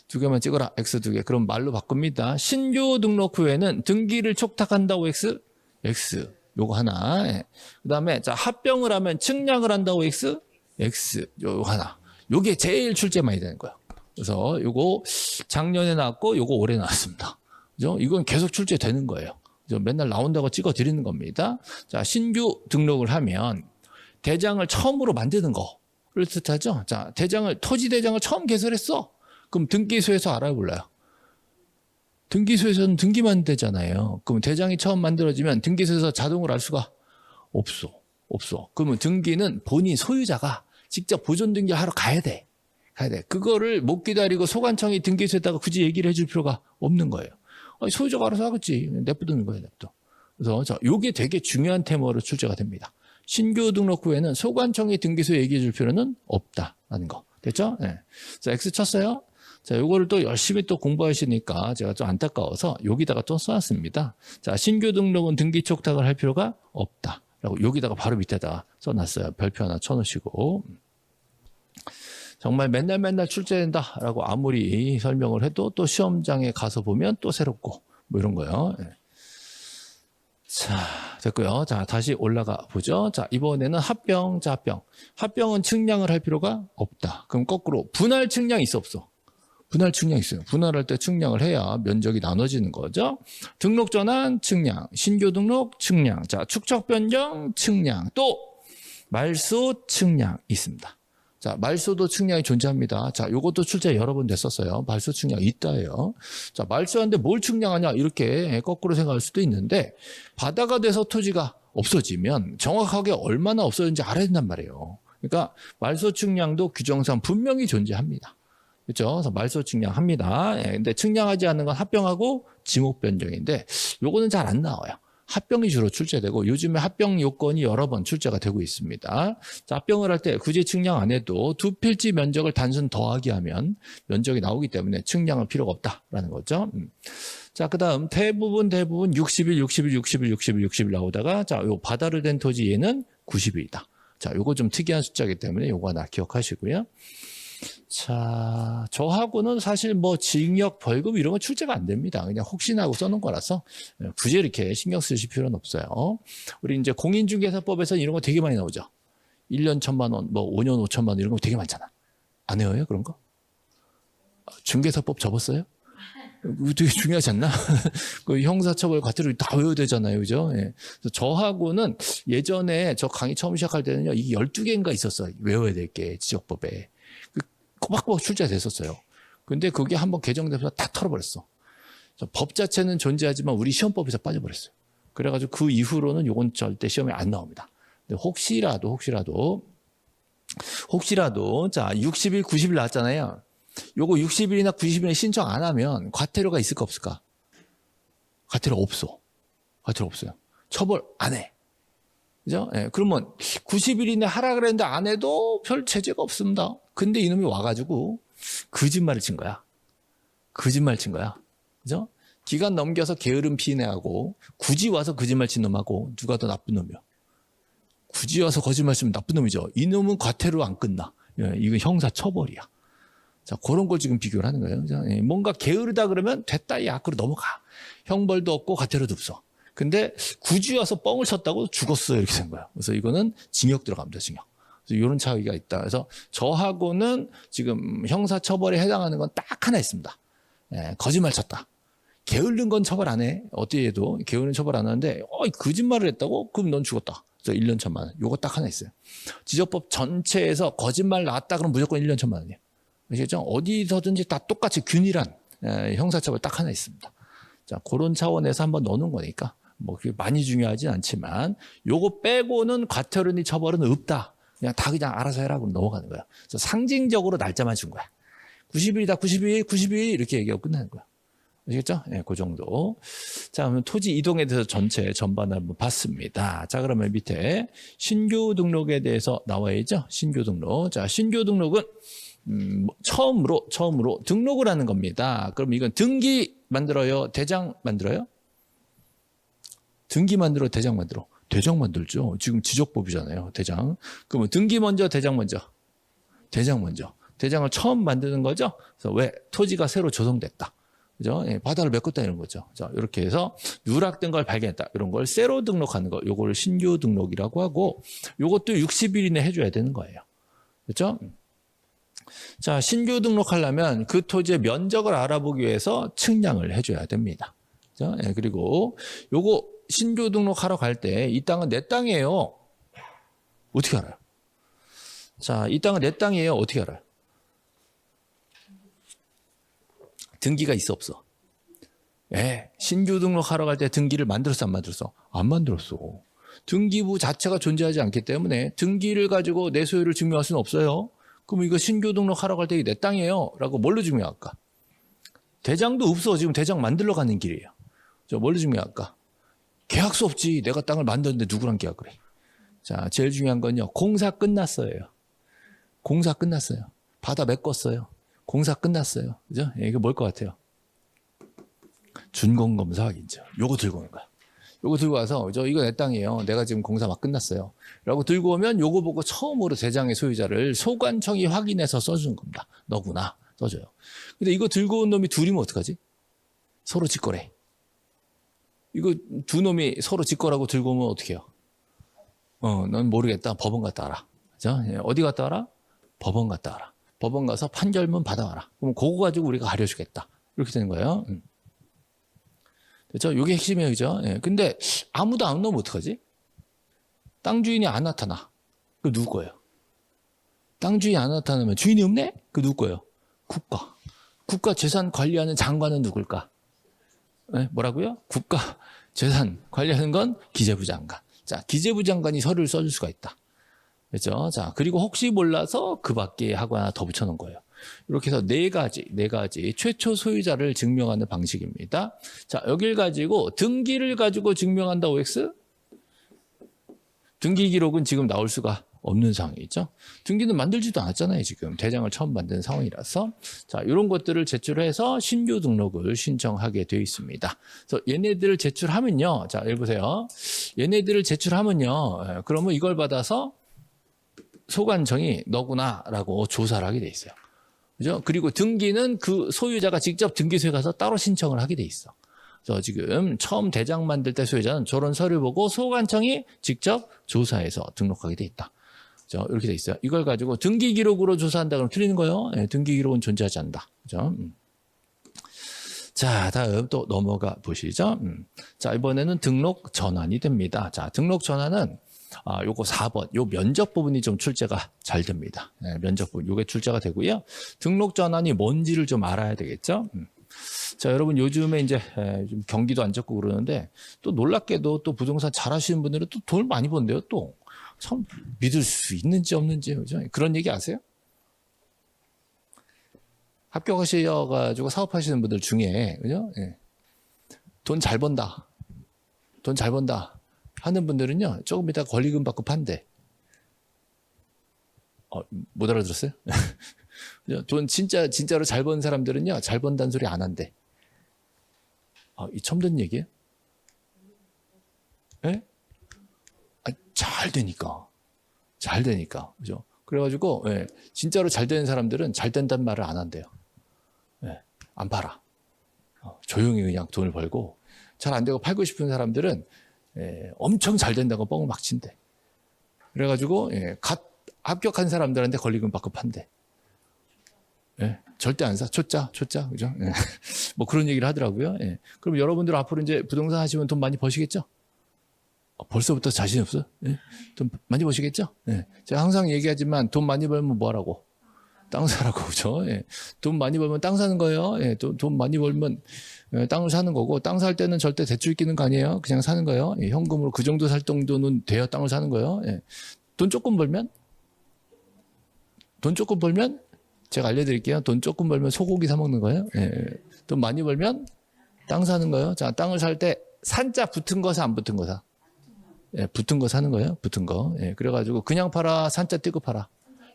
[SPEAKER 1] 두 개만 찍어라. X 두 개. 그럼 말로 바꿉니다. 신규 등록 후에는 등기를 촉탁한다고 X, X. 요거 하나. 그 다음에 자, 합병을 하면 측량을 한다고 X, X. 요거 하나. 요게 제일 출제 많이 되는 거예요. 그래서 요거 작년에 나왔고 요거 올해 나왔습니다. 그죠? 이건 계속 출제되는 거예요. 그죠? 맨날 나온다고 찍어 드리는 겁니다. 자, 신규 등록을 하면 대장을 처음으로 만드는 거를 뜻하죠. 자, 토지 대장을 처음 개설했어. 그럼 등기소에서 알아요, 몰라요? 등기소에서는 등기만 되잖아요. 그럼 대장이 처음 만들어지면 등기소에서 자동으로 알 수가 없어. 그러면 등기는 본인 소유자가 직접 보존 등기하러 가야 돼. 그거를 못 기다리고 소관청이 등기소에다가 굳이 얘기를 해줄 필요가 없는 거예요. 소유자가 알아서 하겠지. 냅두는 거예요, 냅둬. 그래서 자, 요게 되게 중요한 테마로 출제가 됩니다. 신규 등록 후에는 소관청이 등기소에 얘기해 줄 필요는 없다라는 거. 됐죠? 네. 자, X 쳤어요. 자, 요거를 또 열심히 또 공부하시니까 제가 좀 안타까워서 여기다가 또 써놨습니다. 자, 신규 등록은 등기 촉탁을 할 필요가 없다. 라고 여기다가 바로 밑에다 써놨어요. 별표 하나 쳐놓으시고. 정말 맨날 출제된다라고 아무리 설명을 해도 또 시험장에 가서 보면 또 새롭고 뭐 이런 거요. 네. 자, 됐고요. 자, 다시 올라가 보죠. 자, 이번에는 합병. 자, 합병은 측량을 할 필요가 없다. 그럼 거꾸로 분할 측량이 있어 없어? 분할 측량 있어요. 분할할 때 측량을 해야 면적이 나눠지는 거죠. 등록 전환 측량, 신규 등록 측량, 자, 축척 변경 측량, 또 말소 측량 있습니다. 자, 말소도 측량이 존재합니다. 자, 요것도 출제 여러 번 됐었어요. 말소 측량 있다예요. 자, 말소하는데 뭘 측량하냐 이렇게 거꾸로 생각할 수도 있는데, 바다가 돼서 토지가 없어지면 정확하게 얼마나 없어졌는지 알아야 된단 말이에요. 그러니까 말소 측량도 규정상 분명히 존재합니다. 그렇죠? 그래서 말소 측량합니다. 근데 측량하지 않는 건 합병하고 지목 변경인데, 요거는 잘 안 나와요. 합병이 주로 출제되고 요즘에 합병 요건이 여러 번 출제가 되고 있습니다. 자, 합병을 할 때 굳이 측량 안 해도 두 필지 면적을 단순 더하기 하면 면적이 나오기 때문에 측량은 필요가 없다라는 거죠. 자, 그다음 대부분 60일 나오다가, 자, 요 바다로 된 토지 얘는 90일이다. 자, 요거 좀 특이한 숫자이기 때문에 요거 하나 기억하시고요. 자, 저하고는 사실 뭐 징역, 벌금 이런 건 출제가 안 됩니다. 그냥 혹시나 하고 써놓은 거라서 굳이 이렇게 신경 쓰실 필요는 없어요. 우리 이제 공인중개사법에서 이런 거 되게 많이 나오죠. 1년 1,000만 원, 뭐 5년 5천만 원 이런 거 되게 많잖아. 안 외워요, 그런 거? 중개사법 접었어요? 되게 중요하지 않나? 그 형사처벌 과태료 다 외워야 되잖아요. 그죠? 예. 그래서 저하고는 예전에 저 강의 처음 시작할 때는요, 이게 12개인가 있었어요. 외워야 될 게, 지적법에. 꼬박꼬박 출제됐었어요. 근데 그게 한번 개정되면서 다 털어버렸어. 법 자체는 존재하지만 우리 시험법에서 빠져버렸어요. 그래가지고 그 이후로는 요건 절대 시험에 안 나옵니다. 근데 혹시라도 자, 60일, 90일 나왔잖아요. 요거 60일이나 90일에 신청 안 하면 과태료가 있을까 없을까? 과태료 없어요. 처벌 안 해. 그죠? 예, 그러면 90일 이내 하라 그랬는데 안 해도 별 제재가 없습니다. 근데 이놈이 와가지고 거짓말을 친 거야. 그죠? 기간 넘겨서 게으름 피는 애하고 굳이 와서 거짓말 친 놈하고 누가 더 나쁜 놈이야? 굳이 와서 거짓말 치면 나쁜 놈이죠. 이놈은 과태료 안 끝나. 예, 이건 형사 처벌이야. 자, 그런 걸 지금 비교를 하는 거예요. 자, 예, 뭔가 게으르다 그러면 됐다, 야, 그로 넘어가. 형벌도 없고 과태료도 없어. 근데 굳이 와서 뻥을 쳤다고 죽었어요. 이렇게 된 거야. 그래서 이거는 징역 들어갑니다. 징역. 그래서 이런 차이가 있다. 그래서 저하고는 지금 형사처벌에 해당하는 건 딱 하나 있습니다. 예, 거짓말 쳤다. 게으른 건 처벌 안 해. 어떻게 해도 게으른 처벌 안 하는데 거짓말을 했다고? 그럼 넌 죽었다. 그래서 1년 1,000만 원. 요거 딱 하나 있어요. 지적법 전체에서 거짓말 나왔다 그러면 무조건 1년 1,000만 원이에요. 아시겠죠? 어디서든지 다 똑같이 균일한 형사처벌 딱 하나 있습니다. 자, 그런 차원에서 한번 넣는 거니까 뭐 그게 많이 중요하진 않지만 요거 빼고는 과태료니 처벌은 없다. 그냥 알아서 해라 그럼 넘어가는 거야. 그래서 상징적으로 날짜만 준 거야. 90일이다. 90일 이렇게 얘기하고 끝나는 거야. 아시겠죠? 네, 그 정도. 자, 그러면 토지 이동에 대해서 전체 전반을 한번 봤습니다. 자, 그러면 밑에 신규 등록에 대해서 나와야죠. 신규 등록. 자, 신규 등록은 처음으로 등록을 하는 겁니다. 그럼 이건 등기 만들어요? 대장 만들어요? 등기 만들어? 대장 만들어? 대장 만들죠. 지금 지적법이잖아요. 대장. 그러면 등기 먼저, 대장 먼저? 대장 먼저. 대장을 처음 만드는 거죠. 그래서 왜? 토지가 새로 조성됐다. 그죠? 예, 바다를 메꿨다 이런 거죠. 자, 이렇게 해서 누락된 걸 발견했다. 이런 걸 새로 등록하는 거. 요걸 신규 등록이라고 하고, 요것도 60일 이내 해줘야 되는 거예요. 그렇죠? 자, 신규 등록하려면 그 토지의 면적을 알아보기 위해서 측량을 해줘야 됩니다. 그렇죠? 예, 그리고 요거 신규 등록하러 갈 때 이 땅은 내 땅이에요. 어떻게 알아요? 자, 이 땅은 내 땅이에요. 어떻게 알아요? 등기가 있어 없어? 예, 신규 등록하러 갈 때 등기를 만들었어 안 만들었어? 안 만들었어. 등기부 자체가 존재하지 않기 때문에 등기를 가지고 내 소유를 증명할 수는 없어요. 그럼 이거 신규 등록하러 갈 때 내 땅이에요 라고 뭘로 증명할까? 대장도 없어. 지금 대장 만들러 가는 길이에요. 저 뭘로 증명할까? 계약서 없지. 내가 땅을 만들었는데 누구랑 계약을 해? 자, 제일 중요한 건요. 공사 끝났어요. 공사 끝났어요. 바다 메꿨어요. 공사 끝났어요. 그죠? 예, 이거 뭘 것 같아요? 준공검사 확인죠. 요거 들고 오는 거야. 요거 들고 와서 이거 내 땅이에요. 내가 지금 공사 막 끝났어요. 라고 들고 오면 요거 보고 처음으로 대장의 소유자를 소관청이 확인해서 써주는 겁니다. 너구나. 써줘요. 근데 이거 들고 온 놈이 둘이면 어떡하지? 서로 직거래. 이거 두 놈이 서로 직거라고 들고 오면 어떻게 해요? 넌 모르겠다. 법원 갔다 와라. 그죠? 예, 어디 갔다 와라? 법원 갔다 와라. 법원 가서 판결문 받아와라. 그럼 그거 가지고 우리가 가려주겠다. 이렇게 되는 거예요. 그렇죠? 이게 핵심이에요. 그죠? 예. 근데 아무도 안 넣으면 어떡하지? 땅 주인이 안 나타나. 그 누구 거예요? 땅 주인이 안 나타나면 주인이 없네? 그 누구 거예요? 국가. 국가 재산 관리하는 장관은 누굴까? 네? 뭐라고요? 국가 재산 관리하는 건 기재부 장관. 자, 기재부 장관이 서류를 써줄 수가 있다. 그렇죠? 자, 그리고 혹시 몰라서 그 밖에 하고 하나 더 붙여놓은 거예요. 이렇게 해서 네 가지 최초 소유자를 증명하는 방식입니다. 자, 여길 가지고 등기를 가지고 증명한다. OX? 등기 기록은 지금 나올 수가 없는 상황이죠. 등기는 만들지도 않았잖아요. 지금 대장을 처음 만든 상황이라서. 자, 이런 것들을 제출해서 신규 등록을 신청하게 되어 있습니다. 그래서 얘네들을 제출하면요. 자, 여기 보세요. 얘네들을 제출하면요. 그러면 이걸 받아서 소관청이 너구나라고 조사를 하게 돼 있어요. 그죠? 그리고 등기는 그 소유자가 직접 등기소에 가서 따로 신청을 하게 돼 있어. 그래서 지금 처음 대장 만들 때 소유자는 저런 서류 보고 소관청이 직접 조사해서 등록하게 돼 있다. 그죠? 이렇게 돼 있어요. 이걸 가지고 등기 기록으로 조사한다 그러면 틀리는 거예요. 네, 등기 기록은 존재하지 않는다. 그죠? 자, 다음 또 넘어가 보시죠. 자, 이번에는 등록 전환이 됩니다. 자, 등록 전환은 요거 4번, 요 면적 부분이 좀 출제가 잘 됩니다. 네, 면적 부분, 요게 출제가 되고요. 등록 전환이 뭔지를 좀 알아야 되겠죠. 자, 여러분 요즘에 이제 좀 경기도 안 좋고 그러는데 또 놀랍게도 또 부동산 잘 하시는 분들은 또 돈을 많이 번대요. 또 참 믿을 수 있는지 없는지, 그죠? 그런 얘기 아세요? 합격하셔가지고 사업하시는 분들 중에, 그죠? 예. 돈 잘 번다. 돈 잘 번다. 하는 분들은요, 조금 이따 권리금 받고 판대. 못 알아들었어요? 돈 진짜로 잘 버는 사람들은요, 잘 번다는 소리 안 한대. 이 처음 듣는 얘기예요? 예? 잘 되니까. 잘 되니까. 그죠? 그래가지고, 예, 진짜로 잘 되는 사람들은 잘 된다는 말을 안 한대요. 예, 안 팔아. 조용히 그냥 돈을 벌고, 잘 안 되고 팔고 싶은 사람들은 엄청 잘 된다고 뻥을 막 친대. 그래가지고 갓 합격한 사람들한테 권리금 받고 판대. 절대 안 사. 초짜, 그죠? 뭐 그런 얘기를 하더라고요. 그럼 여러분들 앞으로 이제 부동산 하시면 돈 많이 버시겠죠? 벌써부터 자신 없어? 돈 많이 버시겠죠? 제가 항상 얘기하지만 돈 많이 벌면 뭐 하라고? 땅 사라고, 그죠? 돈 많이 벌면 땅 사는 거예요. 돈 많이 벌면 땅을 사는 거고, 땅 살 때는 절대 대출 끼는 거 아니에요. 그냥 사는 거예요. 현금으로 그 정도 살 정도는 돼야 땅을 사는 거예요. 돈 조금 벌면 제가 알려드릴게요. 돈 조금 벌면 소고기 사 먹는 거예요. 돈 많이 벌면 땅 사는 거예요. 자, 땅을 살 때 산자 붙은 거 사, 안 붙은 거 사? 붙은 거 사는 거예요. 붙은 거. 그래가지고 그냥 팔아, 산자 띄고 팔아.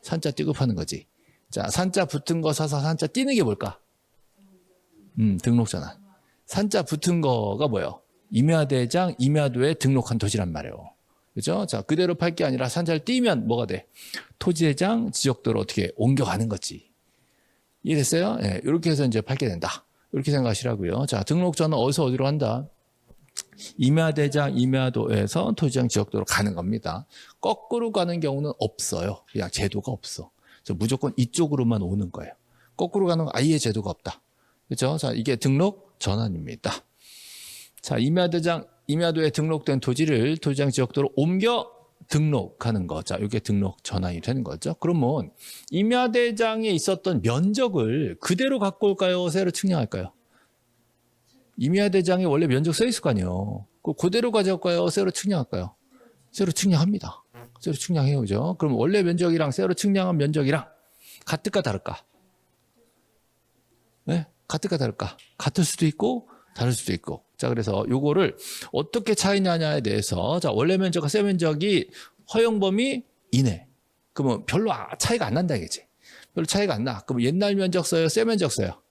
[SPEAKER 1] 산자 띄고 파는 거지. 자, 산자 붙은 거 사서 산자 띄는 게 뭘까? 등록전환. 산자 붙은 거가 뭐예요? 임야대장, 임야도에 등록한 토지란 말이에요. 그죠? 자, 그대로 팔 게 아니라 산자를 띄면 뭐가 돼? 토지대장 지적도로 어떻게 옮겨가는 거지. 이해됐어요? 예, 이렇게 해서 이제 팔게 된다. 이렇게 생각하시라고요. 자, 등록전환 어디로 한다? 임야대장, 임야도에서 토지대장 지적도로 가는 겁니다. 거꾸로 가는 경우는 없어요. 그냥 제도가 없어. 무조건 이쪽으로만 오는 거예요. 거꾸로 가는 건 아예 제도가 없다. 그렇죠? 자, 이게 등록 전환입니다. 자, 임야대장, 임야도에 등록된 토지를 토지장 지역도로 옮겨 등록하는 거. 자, 이게 등록 전환이 되는 거죠. 그러면 임야대장에 있었던 면적을 그대로 갖고 올까요? 새로 측량할까요? 임야대장에 원래 면적 써 있을 거 아니에요. 그대로 가져올까요? 새로 측량할까요? 새로 측량합니다. 새로 측량해요. 그죠? 그럼 원래 면적이랑 새로 측량한 면적이랑 같을까 다를까? 네? 같을까 다를까? 같을 수도 있고 다를 수도 있고. 자, 그래서 요거를 어떻게 차이냐에 대해서, 자, 원래 면적과 새 면적이 허용 범위 이내. 그러면 별로 차이가 안 난다 이거지. 별로 차이가 안 나. 그럼 옛날 면적 써요? 새 면적 써요?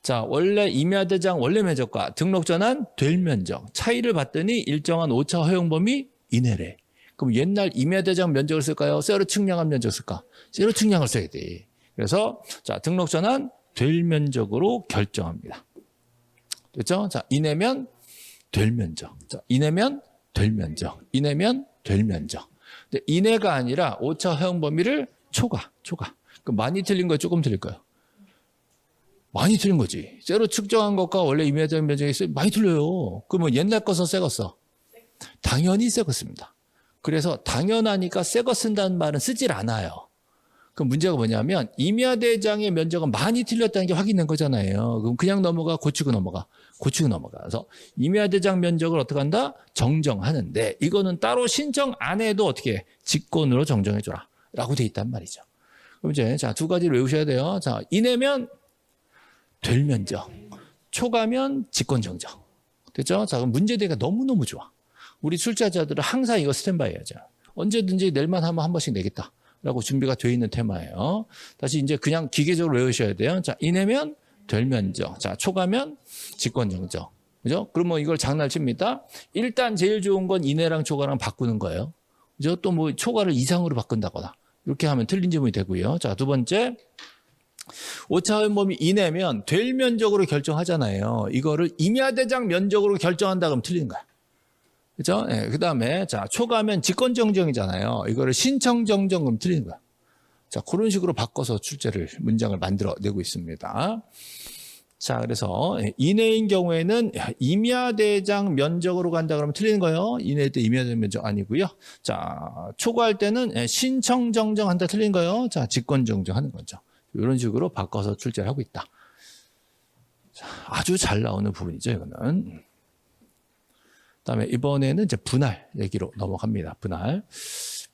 [SPEAKER 1] 자, 원래 임야대장 원래 면적과 등록 전환 될 면적 차이를 봤더니 일정한 오차 허용 범위 이내래. 그럼 옛날 임야대장 면적을 쓸까요? 새로 측량한 면적 쓸까? 새로 측량을 써야 돼. 그래서 자, 등록 전환 될 면적으로 결정합니다. 됐죠? 자, 이내면 될 면적. 자, 이내면 될 면적. 이내면 될 면적. 근데 이내가 아니라 오차 허용 범위를 초과. 그럼 많이 틀린 거예요? 조금 틀릴 거예요? 많이 틀린 거지. 새로 측정한 것과 원래 임야대장 면적이 많이 틀려요. 그러면 옛날 거 써, 새 거 써? 당연히 새 거 씁니다. 그래서 당연하니까 새 거 쓴다는 말은 쓰질 않아요. 그럼 문제가 뭐냐면 임야대장의 면적은 많이 틀렸다는 게 확인된 거잖아요. 그럼 그냥 넘어가, 고치고 넘어가. 그래서 임야대장 면적을 어떻게 한다? 정정하는데 이거는 따로 신청 안 해도 어떻게 해? 직권으로 정정해줘라 라고 돼 있단 말이죠. 그럼 이제 자, 두 가지를 외우셔야 돼요. 자, 이내면 될 면적, 초과면 직권 정정. 됐죠? 자, 그럼 문제대가 너무너무 좋아. 우리 출제자들은 항상 이거 스탠바이 해야죠. 언제든지 낼만 하면 한 번씩 내겠다 라고 준비가 되어 있는 테마예요. 다시 이제 그냥 기계적으로 외우셔야 돼요. 자, 이내면 될 면적, 자, 초과면 직권 정정. 그죠? 그러면 이걸 장난칩니다. 일단 제일 좋은 건 이내랑 초과랑 바꾸는 거예요. 그죠? 또 뭐 초과를 이상으로 바꾼다거나 이렇게 하면 틀린 지문이 되고요. 자, 두 번째, 오차 허용 범위 이내면 될 면적으로 결정하잖아요. 이거를 임야대장 면적으로 결정한다 그러면 틀리는 거야. 그죠? 네, 그 다음에, 자, 초과면 직권정정이잖아요. 이거를 신청정정 그러면 틀리는 거야. 자, 그런 식으로 바꿔서 문장을 만들어내고 있습니다. 자, 그래서 이내인 경우에는 임야대장 면적으로 간다 그러면 틀리는 거예요. 이내 때 임야대장 면적 아니고요. 자, 초과할 때는 신청정정한다 틀린 거예요. 자, 직권정정하는 거죠. 이런 식으로 바꿔서 출제를 하고 있다. 자, 아주 잘 나오는 부분이죠, 이거는. 그다음에 이번에는 이제 분할 얘기로 넘어갑니다.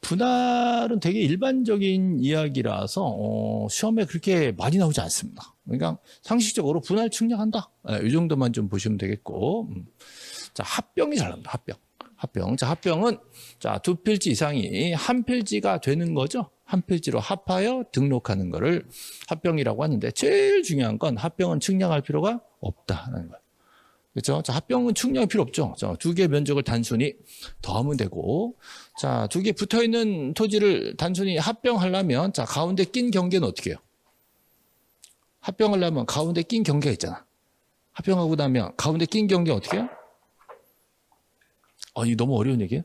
[SPEAKER 1] 분할은 되게 일반적인 이야기라서 시험에 그렇게 많이 나오지 않습니다. 그러니까 상식적으로 분할 측량한다. 이 정도만 좀 보시면 되겠고. 자, 합병이 잘 나옵니다. 합병. 자, 합병은 자, 두 필지 이상이 한 필지가 되는 거죠. 한 필지로 합하여 등록하는 거를 합병이라고 하는데 제일 중요한 건 합병은 측량할 필요가 없다는 거예요. 그렇죠? 자, 합병은 측량할 필요 없죠. 자, 두 개의 면적을 단순히 더하면 되고, 자, 두 개 붙어 있는 토지를 단순히 합병하려면, 자, 가운데 낀 경계는 어떻게 해요? 합병하려면 가운데 낀 경계가 있잖아. 합병하고 나면 가운데 낀 경계 어떻게 해요? 이거 너무 어려운 얘기예요?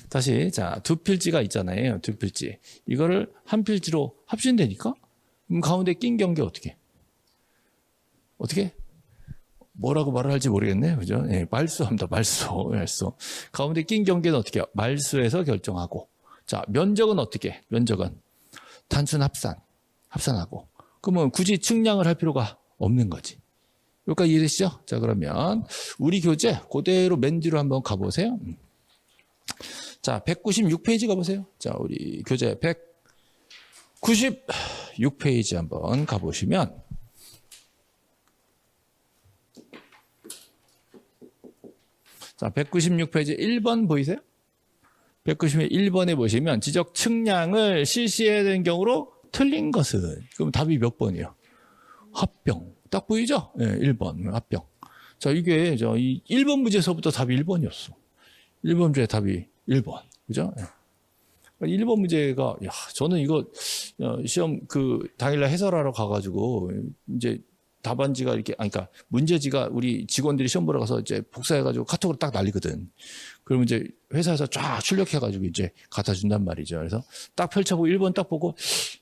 [SPEAKER 1] 다시, 자, 두 필지가 있잖아요. 두 필지. 이거를 한 필지로 합친다니까? 그럼 가운데 낀 경계 어떻게 해? 어떻게? 뭐라고 말을 할지 모르겠네요. 그죠? 예, 말수합니다. 말수. 가운데 낀 경계는 어떻게 해요? 말수에서 결정하고. 자, 면적은 어떻게 해? 면적은 단순 합산하고. 그러면 굳이 측량을 할 필요가 없는 거지. 여기까지 이해되시죠? 자, 그러면 우리 교재 그대로 맨 뒤로 한번 가보세요. 자, 196페이지 가보세요. 자, 우리 교재 196페이지 한번 가보시면 자, 196페이지 1번 보이세요? 191번에 보시면 지적 측량을 실시해야 되는 경우로 틀린 것은 그럼 답이 몇 번이에요? 합병. 딱 보이죠? 예, 1번 합병. 자, 이게 이 1번 문제에서부터 답이 1번이었어. 1번 문제 답이 1번. 그죠? 예. 1번 문제가 저는 이거 시험 그 당일날 해설하러 가가지고 이제 답안지가 이렇게 그러니까 문제지가 우리 직원들이 시험 보러 가서 이제 복사해가지고 카톡으로 딱 날리거든. 그러면 이제 회사에서 쫙 출력해가지고 이제 갖다 준단 말이죠. 그래서 딱 펼쳐보고 1번 딱 보고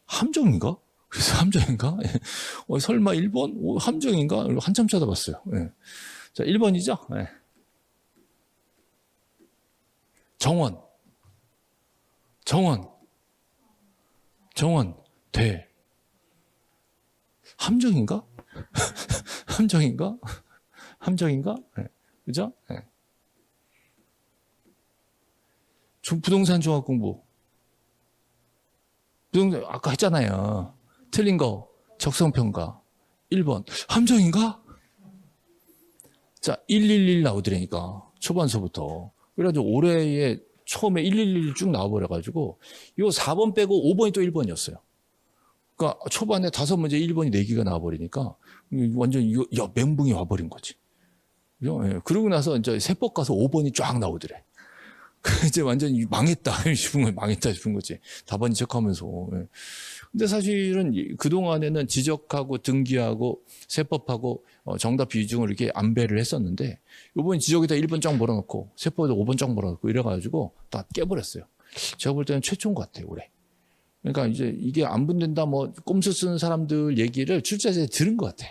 [SPEAKER 1] 함정인가? 그래서 함정인가? 설마 1번? 함정인가? 한참 쳐다봤어요. 예. 자, 1번이죠? 예. 정원, 대. 함정인가? 함정인가? 네. 그죠? 네. 부동산 종합 공부. 부동산, 아까 했잖아요. 틀린 거, 적성평가. 1번. 함정인가? 자, 111 나오더라니까. 초반서부터. 그래가지고 올해에 처음에 111 쭉 나와버려가지고, 이거 4번 빼고 5번이 또 1번이었어요. 그러니까 초반에 5문제 1번이 4개가 나와버리니까, 완전 야, 멘붕이 와버린 거지. 예. 그러고 나서 이제 세법 가서 5번이 쫙 나오더래. 이제 완전 망했다 싶은 거지. 답안 지적하면서. 예. 근데 사실은 그동안에는 지적하고 등기하고 세법하고 정답 비중을 이렇게 안배를 했었는데, 요번 지적에다 1번 쫙 몰아놓고, 세법에다 5번 쫙 몰아놓고 이래가지고 다 깨버렸어요. 제가 볼 때는 최초인 것 같아요, 올해. 그러니까 이제 이게 안 붙는다, 꼼수 쓰는 사람들 얘기를 출제자에 들은 것 같아.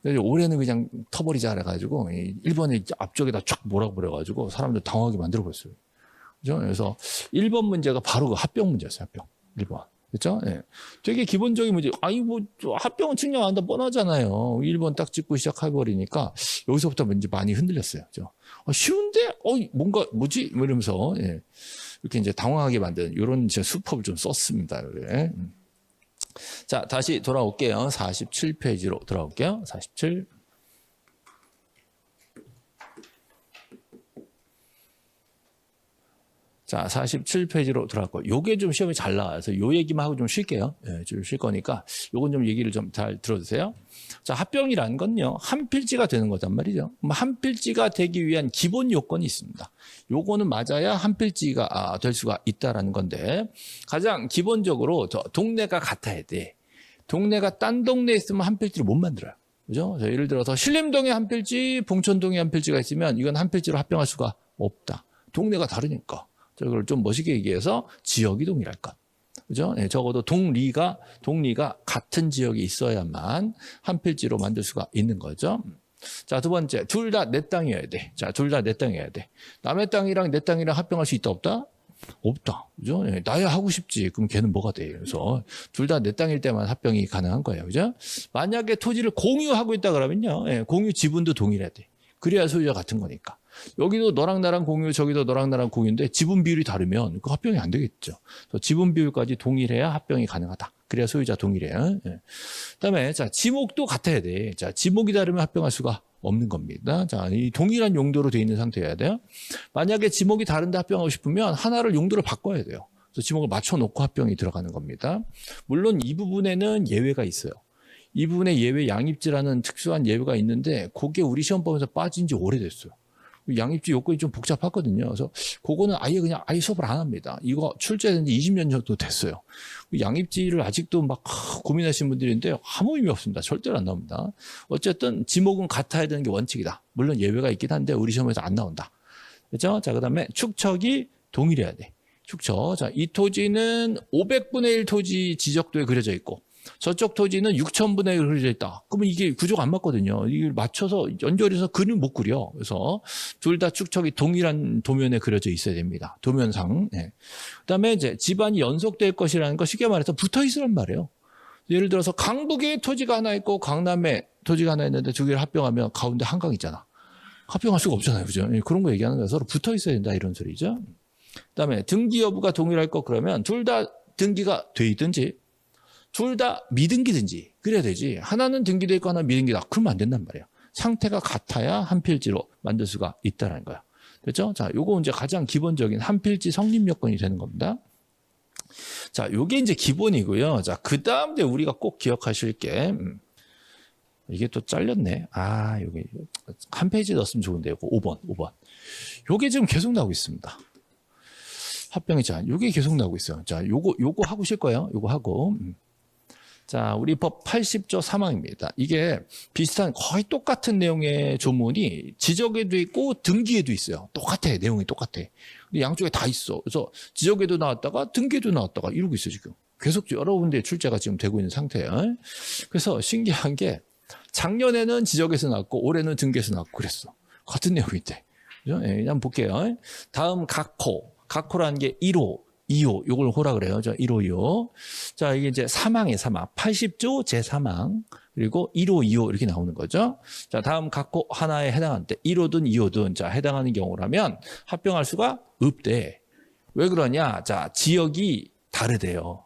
[SPEAKER 1] 그래서 올해는 그냥 터버리자 그래가지고 1번에 앞쪽에다 쫙 몰아버려가지고 사람들 당황하게 만들어버렸어요. 그죠? 그래서 1번 문제가 바로 그 합병 문제였어요. 합병. 1번. 그렇죠? 예. 되게 기본적인 문제. 합병은 측량 안 한다 뻔하잖아요. 1번 딱 찍고 시작해버리니까 여기서부터 이제 많이 흔들렸어요. 그죠? 쉬운데? 뭐지? 이러면서 예. 이렇게 이제 당황하게 만든 이런 수법을 좀 썼습니다. 예. 자, 다시 돌아올게요. 47페이지로 돌아올게요. 47. 자, 47페이지로 돌아왔고, 요게 좀 시험에 잘 나와서 요 얘기만 하고 좀 쉴게요. 예, 좀 쉴 거니까 요건 좀 얘기를 좀 잘 들어주세요. 자, 합병이라는 건요, 한 필지가 되는 거단 말이죠. 한 필지가 되기 위한 기본 요건이 있습니다. 요거는 맞아야 한 필지가 될 수가 있다라는 건데, 가장 기본적으로 동네가 같아야 돼. 동네가 딴 동네에 있으면 한 필지를 못 만들어요. 그죠? 예를 들어서 신림동에 한 필지, 봉천동에 한 필지가 있으면 이건 한 필지로 합병할 수가 없다. 동네가 다르니까. 이걸 좀 멋있게 얘기해서 지역이 동일할까. 그죠? 네, 적어도 동리가 같은 지역에 있어야만 한 필지로 만들 수가 있는 거죠. 자, 두 번째, 둘 다 내 땅이어야 돼. 자, 둘 다 내 땅이어야 돼. 남의 땅이랑 내 땅이랑 합병할 수 있다, 없다? 없다. 그죠? 네, 나야 하고 싶지. 그럼 걔는 뭐가 돼? 그래서 둘 다 내 땅일 때만 합병이 가능한 거예요. 그죠? 만약에 토지를 공유하고 있다 그러면요. 네, 공유 지분도 동일해야 돼. 그래야 소유자 같은 거니까. 여기도 너랑 나랑 공유, 저기도 너랑 나랑 공유인데 지분 비율이 다르면 그 합병이 안 되겠죠. 지분 비율까지 동일해야 합병이 가능하다. 그래야 소유자 동일해요. 예. 그다음에 자, 지목도 같아야 돼. 자, 지목이 다르면 합병할 수가 없는 겁니다. 자, 이 동일한 용도로 되어 있는 상태여야 돼요. 만약에 지목이 다른데 합병하고 싶으면 하나를 용도를 바꿔야 돼요. 그래서 지목을 맞춰놓고 합병이 들어가는 겁니다. 물론 이 부분에는 예외가 있어요. 이 부분에 예외 양입지라는 특수한 예외가 있는데 그게 우리 시험법에서 빠진 지 오래됐어요. 양입지 요건이 좀 복잡하거든요. 그래서 그거는 아예 수업을 안 합니다. 이거 출제된 지 20년 정도 됐어요. 양입지를 아직도 막 고민하시는 분들인데 아무 의미 없습니다. 절대로 안 나옵니다. 어쨌든 지목은 같아야 되는 게 원칙이다. 물론 예외가 있긴 한데 우리 시험에서 안 나온다. 그렇죠? 자, 그다음에 축척이 동일해야 돼. 축척. 자, 이 토지는 500분의 1 토지 지적도에 그려져 있고 저쪽 토지는 6,000분의 1 그려져 있다. 그러면 이게 구조가 안 맞거든요. 이걸 맞춰서 연결해서 그림 못 그려. 그래서 둘 다 축척이 동일한 도면에 그려져 있어야 됩니다. 도면상. 네. 그다음에 이제 집안이 연속될 것이라는 거 쉽게 말해서 붙어 있으란 말이에요. 예를 들어서 강북에 토지가 하나 있고 강남에 토지가 하나 있는데 두 개를 합병하면 가운데 한강 있잖아. 합병할 수가 없잖아요. 그죠? 그런 거 얘기하는 거예요. 서로 붙어 있어야 된다 이런 소리죠. 그다음에 등기 여부가 동일할 것 그러면 둘 다 등기가 돼 있든지 둘 다 미등기든지 그래야 되지. 하나는 등기돼 있고 하나는 미등기다. 그러면 안 된단 말이에요. 상태가 같아야 한 필지로 만들 수가 있다는 거야. 그렇죠? 자, 요거 이제 가장 기본적인 한 필지 성립 요건이 되는 겁니다. 자, 요게 이제 기본이고요. 자, 그 다음에 우리가 꼭 기억하실 게, 이게 또 잘렸네. 아, 여기 한 페이지 넣었으면 좋은데, 요거 5번. 요게 지금 계속 나오고 있습니다. 합병의 제한. 요게 계속 나오고 있어요. 자, 요거 하고 실 거예요. 요거 하고. 자, 우리 법 80조 3항입니다. 이게 비슷한 거의 똑같은 내용의 조문이 지적에도 있고 등기에도 있어요. 똑같아. 내용이 똑같아. 근데 양쪽에 다 있어. 그래서 지적에도 나왔다가 등기에도 나왔다가 이러고 있어요, 지금. 계속 여러 군데 출제가 지금 되고 있는 상태예요. 그래서 신기한 게 작년에는 지적에서 나왔고 올해는 등기에서 나왔고 그랬어. 같은 내용인데. 그죠? 예, 한번 볼게요. 다음 각호라는 게 1호, 2호, 요걸 호라 그래요. 1호, 2호. 자, 이게 이제 사망이에요, 사망. 80조 제3항. 그리고 1호, 2호 이렇게 나오는 거죠. 자, 다음 각호 하나에 해당하는 때 1호든 2호든 자, 해당하는 경우라면 합병할 수가 없대. 왜 그러냐? 자, 지역이 다르대요.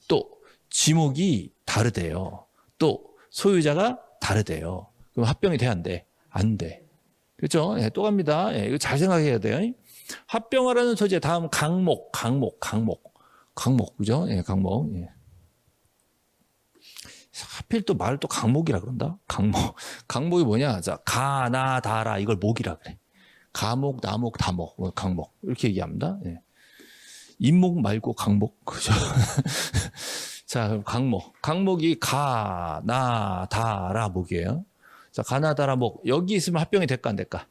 [SPEAKER 1] 또 지목이 다르대요. 또 소유자가 다르대요. 그럼 합병이 돼, 안 돼? 안 돼. 그렇죠? 예, 또 갑니다. 예, 이거 잘 생각해야 돼요. 합병하라는 소재 다음 강목, 그죠? 예, 강목. 예. 하필 또 말을 또 강목이라 그런다? 강목이 뭐냐? 자, 가나다라 이걸 목이라 그래. 가목, 나목, 다목, 강목 이렇게 얘기합니다. 예. 인목 말고 강목, 그죠? 자, 그럼 강목이 가나다라 목이에요. 자, 가나다라 목 여기 있으면 합병이 될까 안 될까?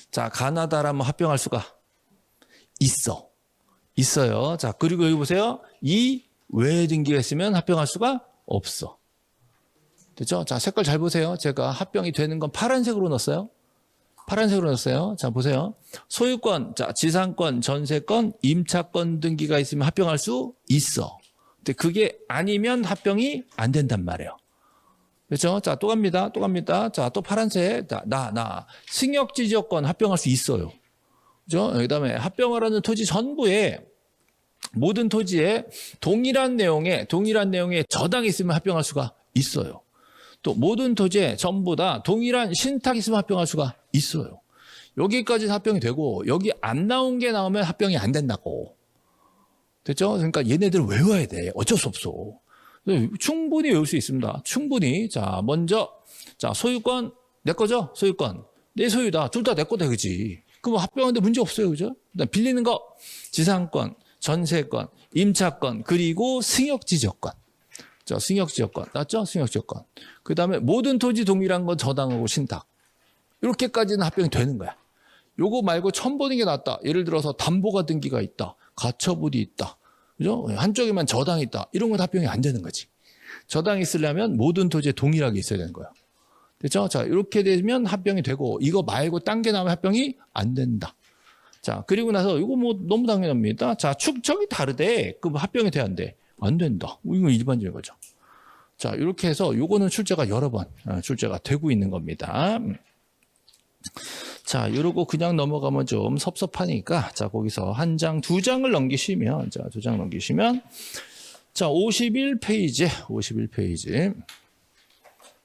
[SPEAKER 1] 자, 가나다라면 합병할 수가 있어요. 자, 그리고 여기 보세요. 이 외에 등기가 있으면 합병할 수가 없어. 됐죠? 자, 색깔 잘 보세요. 제가 합병이 되는 건 파란색으로 넣었어요. 자, 보세요. 소유권, 자, 지상권, 전세권, 임차권 등기가 있으면 합병할 수 있어. 근데 그게 아니면 합병이 안 된단 말이에요. 그렇죠? 자, 또 갑니다. 자, 또 파란색. 자, 승역지적권 합병할 수 있어요. 그죠? 그 다음에 합병하라는 토지 전부에 모든 토지에 동일한 내용의 저당이 있으면 합병할 수가 있어요. 또 모든 토지에 전부 다 동일한 신탁이 있으면 합병할 수가 있어요. 여기까지 합병이 되고 여기 안 나온 게 나오면 합병이 안 된다고. 됐죠? 그러니까 얘네들 외워야 돼. 어쩔 수 없어. 충분히 외울 수 있습니다. 충분히. 자, 먼저 자, 소유권 내 거죠? 소유권. 내 소유다. 둘 다 내 거다. 그지? 그럼 합병하는데 문제 없어요. 그죠? 그다음 빌리는 거 지상권, 전세권, 임차권, 그리고 승역지적권. 자, 승역지적권. 맞죠? 승역지적권. 그다음에 모든 토지 동일한 건 저당하고 신탁. 이렇게까지는 합병이 되는 거야. 요거 말고 처음 보는 게 낫다. 예를 들어서 담보가 등기가 있다. 가처분이 있다. 그죠? 한쪽에만 저당이 있다. 이런 건 합병이 안 되는 거지. 저당이 있으려면 모든 토지에 동일하게 있어야 되는 거예요. 됐죠? 자, 이렇게 되면 합병이 되고, 이거 말고 딴 게 나오면 합병이 안 된다. 자, 그리고 나서, 이거 뭐 너무 당연합니다. 자, 축척이 다르대. 그럼 합병이 돼야 안 돼? 안 된다. 이건 일반적인 거죠. 자, 이렇게 해서 요거는 출제가 여러 번 출제가 되고 있는 겁니다. 자, 이러고 그냥 넘어가면 좀 섭섭하니까, 자, 거기서 한 장, 두 장을 넘기시면, 자, 두 장 넘기시면, 자, 51페이지.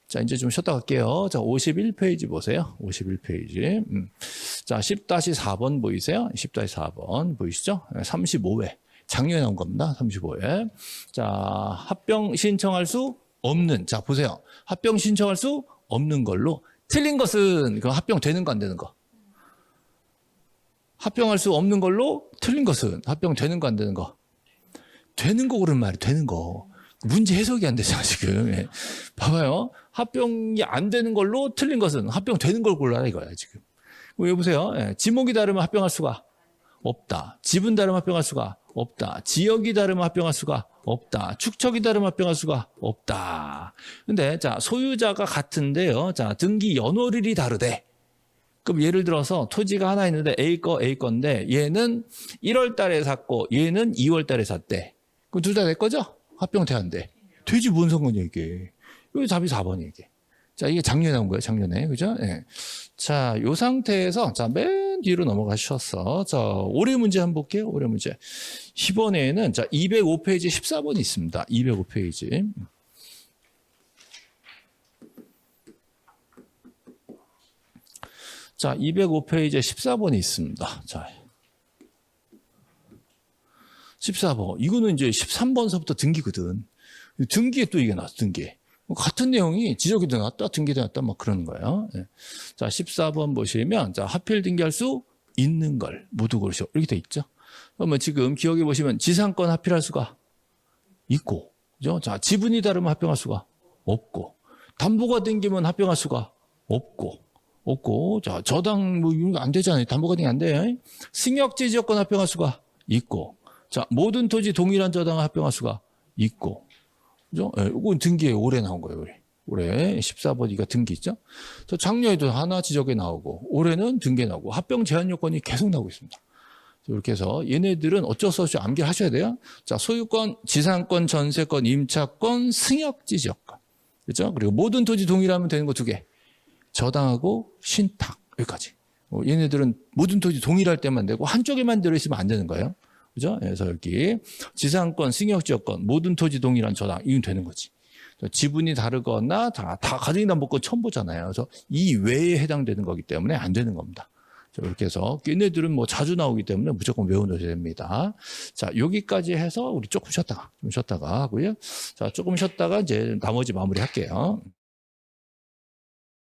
[SPEAKER 1] 자, 이제 좀 쉬었다 갈게요. 자, 51페이지 보세요. 51페이지. 자, 10-4번 보이세요? 10-4번 보이시죠? 35회. 작년에 나온 겁니다. 35회. 자, 합병 신청할 수 없는. 자, 보세요. 합병 신청할 수 없는 걸로. 틀린 것은 그 합병 되는 거 안 되는 거. 합병할 수 없는 걸로 틀린 것은 합병 되는 거 안 되는 거. 되는 거 그런 말이 되는 거. 문제 해석이 안 되잖아, 지금. 예. 봐봐요. 합병이 안 되는 걸로 틀린 것은 합병 되는 걸 골라라 이거야, 지금. 여기 보세요. 예. 지목이 다르면 합병할 수가 없다. 집은 다르면 합병할 수가 없다. 지역이 다르면 합병할 수가 없다. 축척이 다르면 합병할 수가 없다. 근데 자, 소유자가 같은데요. 자, 등기 연월일이 다르대. 그럼 예를 들어서 토지가 하나 있는데 A 건데 얘는 1월 달에 샀고 얘는 2월 달에 샀대. 그럼 둘 다 내 거죠? 합병 돼 안 돼? 되지 뭔 상관이야 이게. 여기 답이 4번이에요 이게. 자, 이게 작년에 나온 거예요. 작년에. 그죠? 예. 자, 요 상태에서 자, 맨 뒤로 넘어가셔서 자, 올해 문제 한번 볼게요. 올해 문제. 이번에는 자, 205페이지 14번이 있습니다. 205페이지. 자, 205페이지에 14번이 있습니다. 자, 14번. 이거는 이제 13번서부터 등기거든. 등기에 또 이게 나왔어, 등기에. 같은 내용이 지적이 나왔다, 등기에 나왔다, 막 그러는 거예요. 예. 자, 14번 보시면, 자, 하필 등기할 수 있는 걸 모두 고르시오. 이렇게 돼 있죠. 그러면 지금 기억해 보시면 지상권 합필할 수가 있고, 그죠? 자, 지분이 다르면 합병할 수가 없고, 담보가 땡기면 합병할 수가 없고, 자, 저당 뭐 이런 거 안 되잖아요. 담보가 땡기 안 돼. 승역지 지역권 합병할 수가 있고, 자, 모든 토지 동일한 저당을 합병할 수가 있고, 그죠? 예, 이건 등기에 올해 나온 거예요, 올해 14번 이가 등기 있죠? 저 작년에도 하나 지적에 나오고, 올해는 등기에 나오고, 합병 제한 요건이 계속 나오고 있습니다. 이렇게 해서 얘네들은 어쩔 수 없이 암기하셔야 돼요. 자, 소유권, 지상권, 전세권, 임차권, 승역지 지역권. 그렇죠? 그리고 모든 토지 동일하면 되는 거 두 개. 저당하고 신탁. 여기까지. 얘네들은 모든 토지 동일할 때만 되고 한쪽에만 들어있으면 안 되는 거예요. 그죠? 그래서 여기 지상권, 승역지역권, 모든 토지 동일한 저당. 이건 되는 거지. 지분이 다르거나 다 가정담보권 처음 보잖아요. 그래서 이 외에 해당되는 거기 때문에 안 되는 겁니다. 이렇게 해서 얘네들은 뭐 자주 나오기 때문에 무조건 외워놓으셔야 됩니다. 자, 여기까지 해서 우리 조금 쉬었다가 하고요. 자, 조금 쉬었다가 이제 나머지 마무리 할게요.